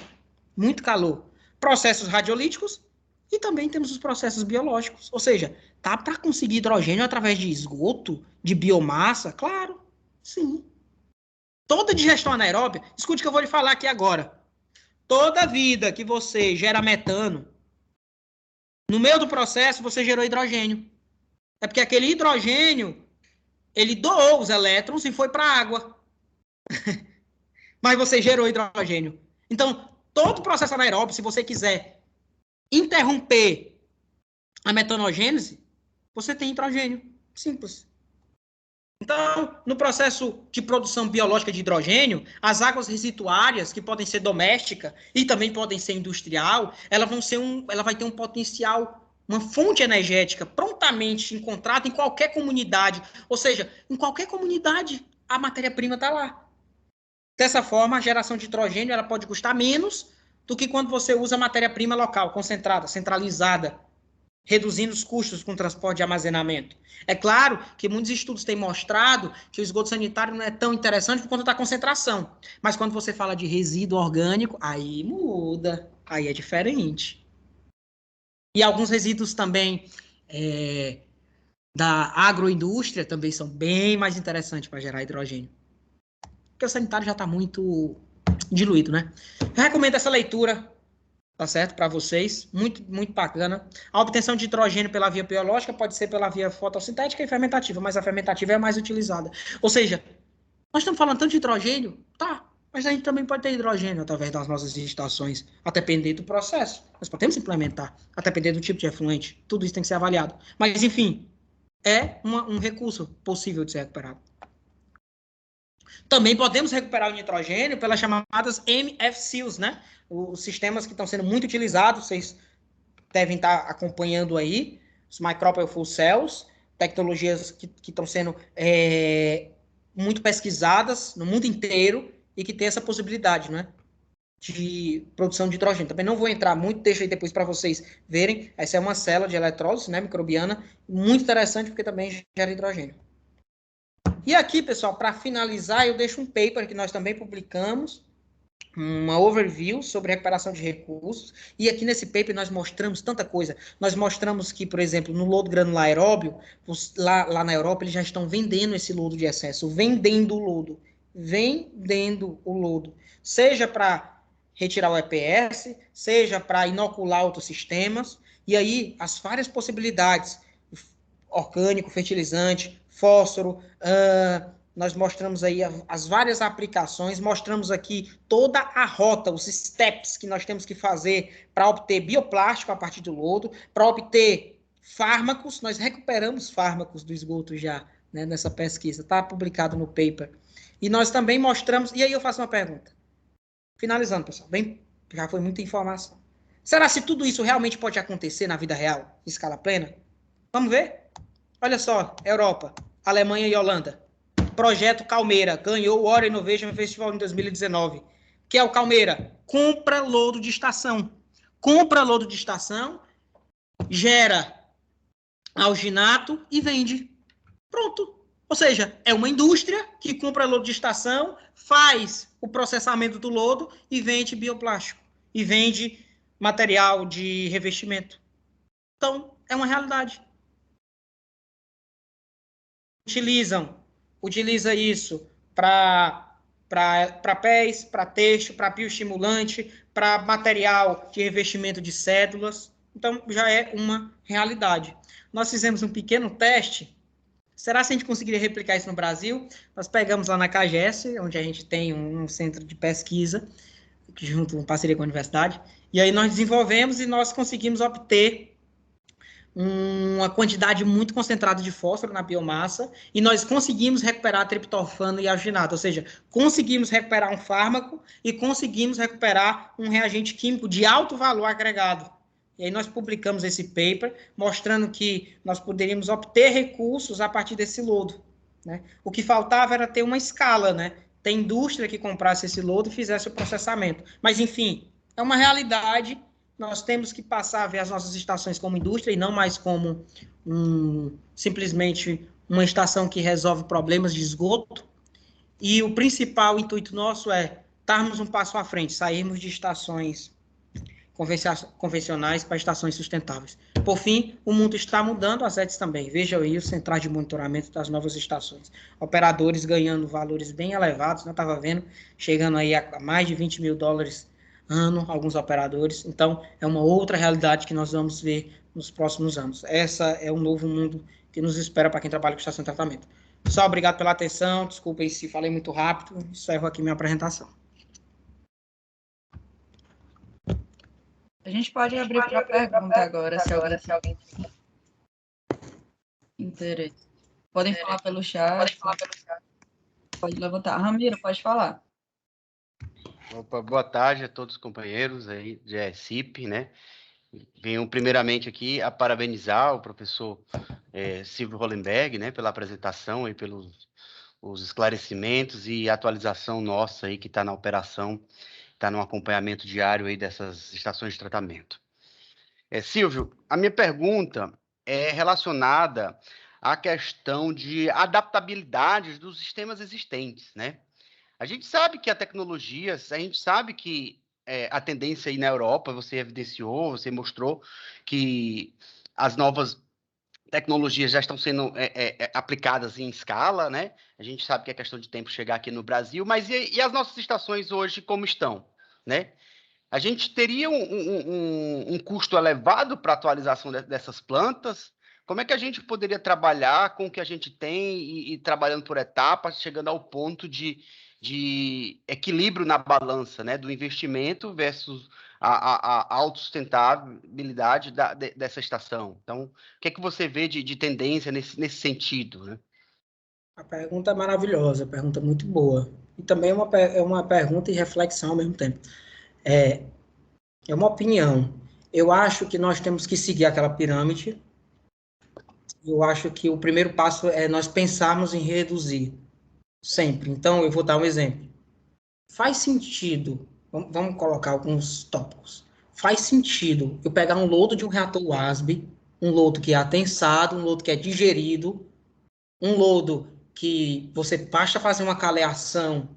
S3: Muito calor. Processos radiolíticos. E também temos os processos biológicos. Ou seja, tá para conseguir hidrogênio através de esgoto, de biomassa? Claro, sim. Toda digestão anaeróbia, escute o que eu vou lhe falar aqui agora. Toda vida que você gera metano, no meio do processo você gerou hidrogênio. É porque aquele hidrogênio, ele doou os elétrons e foi para a água. Mas você gerou hidrogênio. Então, todo processo anaeróbio, se você quiser interromper a metanogênese, você tem hidrogênio. Simples. Então, no processo de produção biológica de hidrogênio, as águas residuárias, que podem ser domésticas e também podem ser industrial, ela vai ter um potencial, uma fonte energética prontamente encontrada em qualquer comunidade. Ou seja, em qualquer comunidade, a matéria-prima está lá. Dessa forma, a geração de hidrogênio ela pode custar menos do que quando você usa matéria-prima local, concentrada, centralizada, reduzindo os custos com transporte e armazenamento. É claro que muitos estudos têm mostrado que o esgoto sanitário não é tão interessante por conta da concentração. Mas quando você fala de resíduo orgânico, aí muda, aí é diferente. E alguns resíduos também da agroindústria também são bem mais interessantes para gerar hidrogênio. Porque o sanitário já está muito diluído, né? Eu recomendo essa leitura, tá certo? Para vocês, muito, muito bacana. A obtenção de hidrogênio pela via biológica pode ser pela via fotossintética e fermentativa, mas a fermentativa é a mais utilizada. Ou seja, nós estamos falando tanto de hidrogênio, tá, mas a gente também pode ter hidrogênio através das nossas estações, a depender do processo. Nós podemos implementar, a depender do tipo de efluente. Tudo isso tem que ser avaliado. Mas, enfim, é um recurso possível de ser recuperado. Também podemos recuperar o nitrogênio pelas chamadas MFCs, né? Os sistemas que estão sendo muito utilizados, vocês devem estar acompanhando aí, os Microbial Fuel Cells, tecnologias que estão sendo muito pesquisadas no mundo inteiro e que tem essa possibilidade, né, de produção de hidrogênio. Também não vou entrar muito, deixo aí depois para vocês verem. Essa é uma célula de eletrólise, né, microbiana, muito interessante porque também gera hidrogênio. E aqui, pessoal, para finalizar, eu deixo um paper que nós também publicamos, uma overview sobre recuperação de recursos, e aqui nesse paper nós mostramos tanta coisa. Nós mostramos que, por exemplo, no lodo granular aeróbio, lá na Europa, eles já estão vendendo esse lodo de excesso, vendendo o lodo, seja para retirar o EPS, seja para inocular outros sistemas, e aí as várias possibilidades, orgânico, fertilizante, fósforo, nós mostramos aí as várias aplicações, mostramos aqui toda a rota, os steps que nós temos que fazer para obter bioplástico a partir do lodo, para obter fármacos, nós recuperamos fármacos do esgoto já, né, nessa pesquisa, está publicado no paper. E nós também mostramos, e aí eu faço uma pergunta, finalizando, pessoal, já foi muita informação. Será se tudo isso realmente pode acontecer na vida real, em escala plena? Vamos ver? Olha só, Europa, Alemanha e Holanda. Projeto Calmeira ganhou o Water Innovation Festival em 2019. Que é o Calmeira? Compra lodo de estação. Compra lodo de estação, gera alginato e vende. Pronto. Ou seja, é uma indústria que compra lodo de estação, faz o processamento do lodo e vende bioplástico. E vende material de revestimento. Então, é uma realidade. Utiliza isso para pés, para texto, para bioestimulante, para material de revestimento de cédulas. Então, já é uma realidade. Nós fizemos um pequeno teste Será que a gente conseguiria replicar isso no Brasil? Nós pegamos lá na CAGES, onde a gente tem um centro de pesquisa, junto em parceria com a universidade, e aí nós desenvolvemos e nós conseguimos obter uma quantidade muito concentrada de fósforo na biomassa, e nós conseguimos recuperar triptofano e alginato, ou seja, conseguimos recuperar um fármaco e conseguimos recuperar um reagente químico de alto valor agregado. E aí nós publicamos esse paper, mostrando que nós poderíamos obter recursos a partir desse lodo, né? O que faltava era ter uma escala, né? Ter indústria que comprasse esse lodo e fizesse o processamento. Mas, enfim, é uma realidade. Nós temos que passar a ver as nossas estações como indústria e não mais como simplesmente uma estação que resolve problemas de esgoto. E o principal intuito nosso é darmos um passo à frente, sairmos de estações convencionais para estações sustentáveis. Por fim, o mundo está mudando, as ETs também. Vejam aí os centrais de monitoramento das novas estações. Operadores ganhando valores bem elevados, eu estava vendo, chegando aí a mais de 20 mil dólares ano, alguns operadores. Então, é uma outra realidade que nós vamos ver nos próximos anos. Essa é o novo mundo que nos espera para quem trabalha com estação de tratamento. Pessoal, obrigado pela atenção. Desculpem se falei muito rápido. Encerro aqui minha apresentação.
S1: A gente pode abrir para pergunta agora, se alguém tem interesse. Podem falar pelo chat. Pode levantar. Ramiro, pode falar.
S4: Opa, boa tarde a todos os companheiros aí de CIP, né? Venho primeiramente aqui a parabenizar o professor Silvio Hollenberg, né, pela apresentação e pelos os esclarecimentos e atualização nossa aí que está na operação, está no acompanhamento diário aí dessas estações de tratamento. Silvio, a minha pergunta é relacionada à questão de adaptabilidade dos sistemas existentes, né? A gente sabe que a tecnologia, a gente sabe que a tendência aí na Europa, você evidenciou, você mostrou que as novas tecnologias já estão sendo aplicadas em escala, né? A gente sabe que é questão de tempo chegar aqui no Brasil, mas e as nossas estações hoje como estão, né? A gente teria um custo elevado para a atualização dessas plantas? Como é que a gente poderia trabalhar com o que a gente tem e trabalhando por etapas, chegando ao ponto de equilíbrio na balança, né, do investimento versus a autossustentabilidade dessa estação? Então, o que é que você vê de tendência nesse sentido, né?
S3: A pergunta é maravilhosa, a pergunta muito boa. E também é uma pergunta e reflexão ao mesmo tempo. É uma opinião. Eu acho que nós temos que seguir aquela pirâmide. Eu acho que o primeiro passo é nós pensarmos em reduzir. Sempre. Então, eu vou dar um exemplo. Faz sentido, vamos colocar alguns tópicos. Faz sentido eu pegar um lodo de um reator WASB, um lodo que é atensado, um lodo que é digerido, um lodo que você basta fazer uma caleação,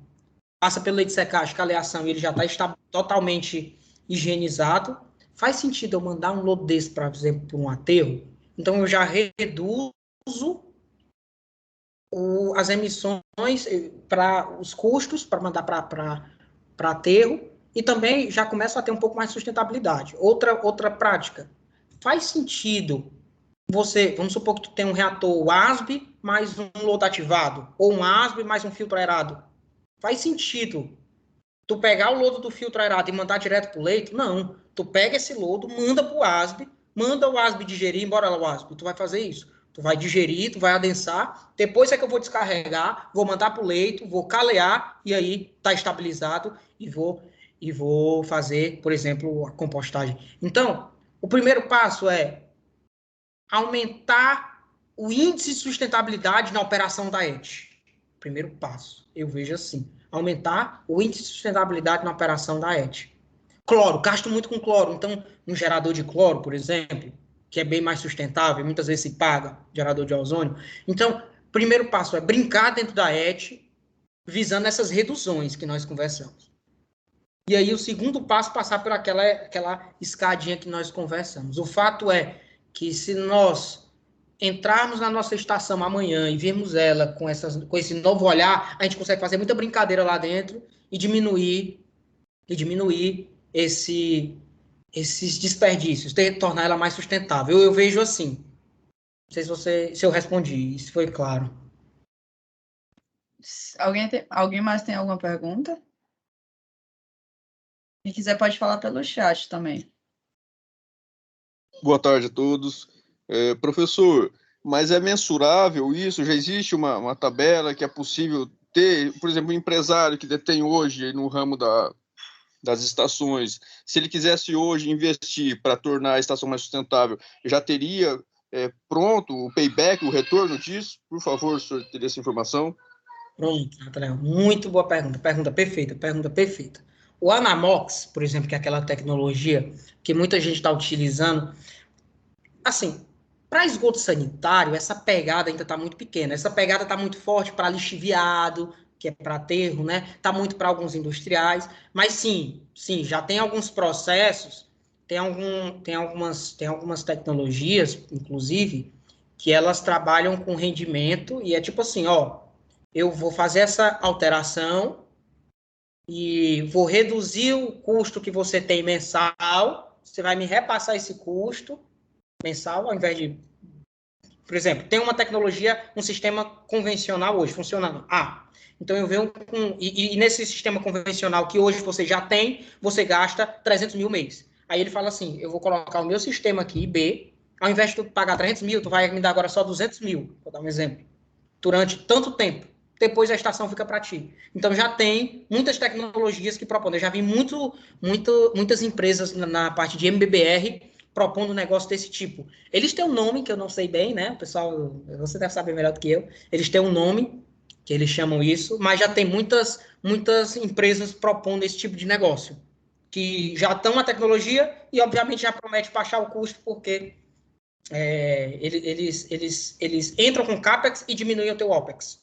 S3: passa pelo leite de secagem, caleação, e ele já está totalmente higienizado. Faz sentido eu mandar um lodo desse, por exemplo, para um aterro? Então, eu já reduzo as emissões para os custos para mandar para aterro, e também já começa a ter um pouco mais de sustentabilidade. Outra prática. Faz sentido você, vamos supor que tu tem um reator WASB mais um lodo ativado, ou um WASB mais um filtro aerado. Faz sentido tu pegar o lodo do filtro aerado e mandar direto para o leito? Não. Tu pega esse lodo, manda para o WASB, manda o WASB digerir, embora lá o WASB, tu vai fazer isso. Tu vai digerir, tu vai adensar, depois é que eu vou descarregar, vou mandar para o leito, vou calear, e aí está estabilizado, e vou fazer, por exemplo, a compostagem. Então, o primeiro passo é aumentar o índice de sustentabilidade na operação da ET. Primeiro passo, eu vejo assim. Aumentar o índice de sustentabilidade na operação da ET. Cloro, gasto muito com cloro. Então, um gerador de cloro, por exemplo, que é bem mais sustentável, muitas vezes se paga, gerador de ozônio. Então, primeiro passo é brincar dentro da ET, visando essas reduções que nós conversamos. E aí, o segundo passo, passar por aquela escadinha que nós conversamos. O fato é que se nós entrarmos na nossa estação amanhã e vermos ela com esse novo olhar, a gente consegue fazer muita brincadeira lá dentro e diminuir esses desperdícios, tornar ela mais sustentável. Eu vejo assim, sei se eu respondi, se foi claro.
S1: Alguém mais tem alguma pergunta? Quem quiser pode falar pelo chat também.
S5: Boa tarde a todos. Professor, mas é mensurável isso? Já existe uma tabela que é possível ter? Por exemplo, um empresário que detém hoje no ramo das estações, se ele quisesse hoje investir para tornar a estação mais sustentável, já teria pronto o payback, o retorno disso? Por favor, o senhor teria essa informação?
S3: Pronto, Nathanael, muito boa pergunta. Pergunta perfeita. O Anamox, por exemplo, que é aquela tecnologia que muita gente está utilizando, assim, para esgoto sanitário, essa pegada ainda está muito pequena. Essa pegada está muito forte para lixiviado, que é para aterro, né? Está muito para alguns industriais. Mas sim, já tem alguns processos, tem algumas tecnologias, inclusive, que elas trabalham com rendimento e é tipo assim, ó, eu vou fazer essa alteração e vou reduzir o custo que você tem mensal, você vai me repassar esse custo mensal, ao invés de, por exemplo, tem uma tecnologia, um sistema convencional hoje funcionando. Então eu venho e nesse sistema convencional que hoje você já tem, você gasta 300 mil mês. Aí ele fala assim, eu vou colocar o meu sistema aqui, B, ao invés de tu pagar 300 mil, tu vai me dar agora só 200 mil, vou dar um exemplo, durante tanto tempo. Depois a estação fica para ti. Então já tem muitas tecnologias que propõem. Eu já vi muitas empresas na parte de MBBR propondo um negócio desse tipo. Eles têm um nome que eu não sei bem, né? O pessoal, você deve saber melhor do que eu. Eles têm um nome que eles chamam isso, mas já tem muitas empresas propondo esse tipo de negócio, que já estão na tecnologia e, obviamente, já promete baixar o custo, porque eles entram com CAPEX e diminuem o teu OPEX.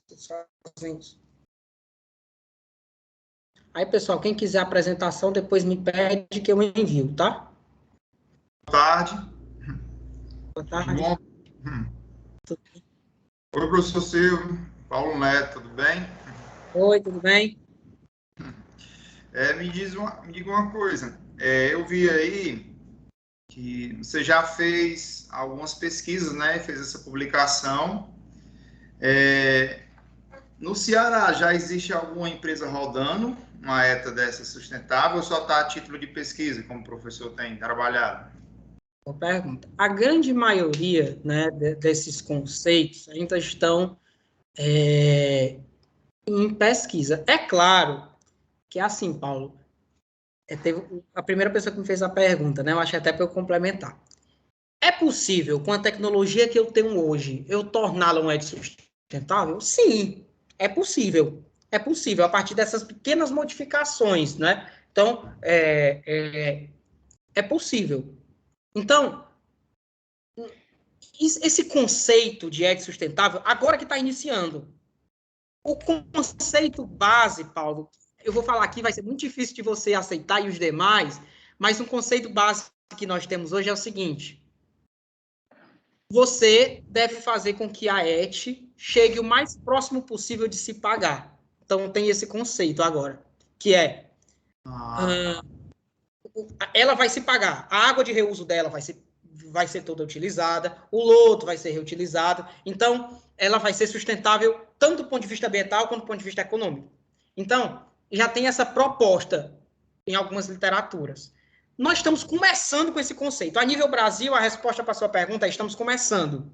S3: Aí, pessoal, quem quiser a apresentação, depois me pede que eu envio, tá?
S6: Boa tarde.
S3: Boa tarde.
S6: Oi, professor Silvio, Paulo Neto, tudo bem?
S3: Oi, tudo bem?
S6: Me diga uma coisa, eu vi aí que você já fez algumas pesquisas, né? Fez essa publicação. No Ceará, já existe alguma empresa rodando uma ETA dessa sustentável ou só está a título de pesquisa, como o professor tem trabalhado?
S3: Boa pergunta. A grande maioria, né, desses conceitos ainda estão em pesquisa. É claro que é assim, Paulo, teve a primeira pessoa que me fez a pergunta, né? Eu acho até para eu complementar. É possível, com a tecnologia que eu tenho hoje, eu torná-la um ed sustentável? Sim, é possível. É possível, a partir dessas pequenas modificações, né? Então, é possível. Então, esse conceito de ed sustentável, agora que está iniciando, o conceito base, Paulo, eu vou falar aqui, vai ser muito difícil de você aceitar e os demais, mas um conceito base que nós temos hoje é o seguinte: você deve fazer com que a ET chegue o mais próximo possível de se pagar. Então, tem esse conceito agora, que é ela vai se pagar, a água de reuso dela vai ser toda utilizada, o lodo vai ser reutilizado, então ela vai ser sustentável tanto do ponto de vista ambiental quanto do ponto de vista econômico. Então, já tem essa proposta em algumas literaturas. Nós estamos começando com esse conceito. A nível Brasil, a resposta para a sua pergunta é: estamos começando.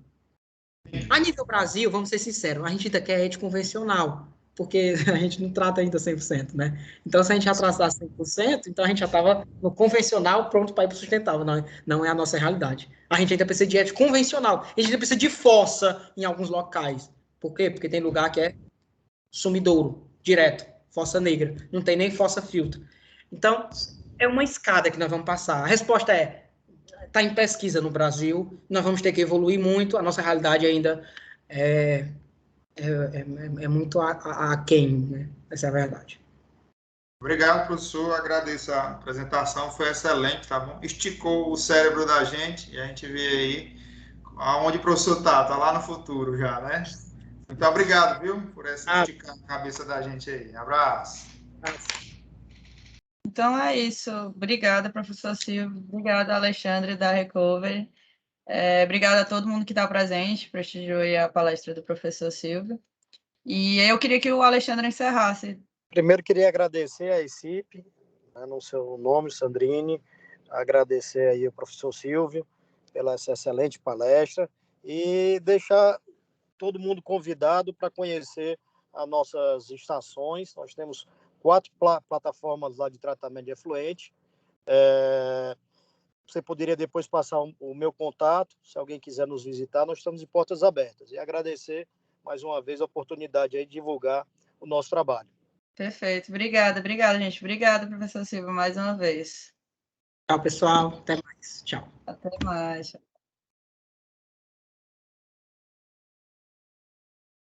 S3: A nível Brasil, vamos ser sinceros, a gente ainda quer rede convencional, porque a gente não trata ainda 100%, né? Então, se a gente já tratasse 100%, então a gente já estava no convencional pronto para ir para o sustentável. Não é a nossa realidade. A gente ainda precisa de rede convencional. A gente ainda precisa de fossa em alguns locais. Por quê? Porque tem lugar que é sumidouro, direto, fossa negra. Não tem nem fossa filtro. Então, é uma escada que nós vamos passar. A resposta é: está em pesquisa no Brasil, nós vamos ter que evoluir muito, a nossa realidade ainda é muito aquém, né? Essa é a verdade.
S6: Obrigado, professor, agradeço a apresentação, foi excelente, tá bom? Esticou o cérebro da gente e a gente vê aí aonde o professor tá lá no futuro já, né? Muito obrigado, viu, por esticar a cabeça da gente aí. Abraço.
S1: Então é isso. Obrigada, professor Silvio. Obrigada, Alexandre, da Recovery. Obrigada a todo mundo que está presente, prestigiou aí a palestra do professor Silvio. E eu queria que o Alexandre encerrasse.
S2: Primeiro, queria agradecer a ECIP, né, no seu nome, Sandrine, agradecer aí ao professor Silvio pela essa excelente palestra e deixar todo mundo convidado para conhecer as nossas estações. Nós temos 4 plataformas lá de tratamento de efluente. Você poderia depois passar o meu contato, se alguém quiser nos visitar, nós estamos de portas abertas. E agradecer mais uma vez a oportunidade aí de divulgar o nosso trabalho.
S1: Perfeito, obrigada, gente. Obrigada, professor Silvio, mais uma vez.
S3: Tchau, pessoal. Até mais. Tchau.
S1: Até mais.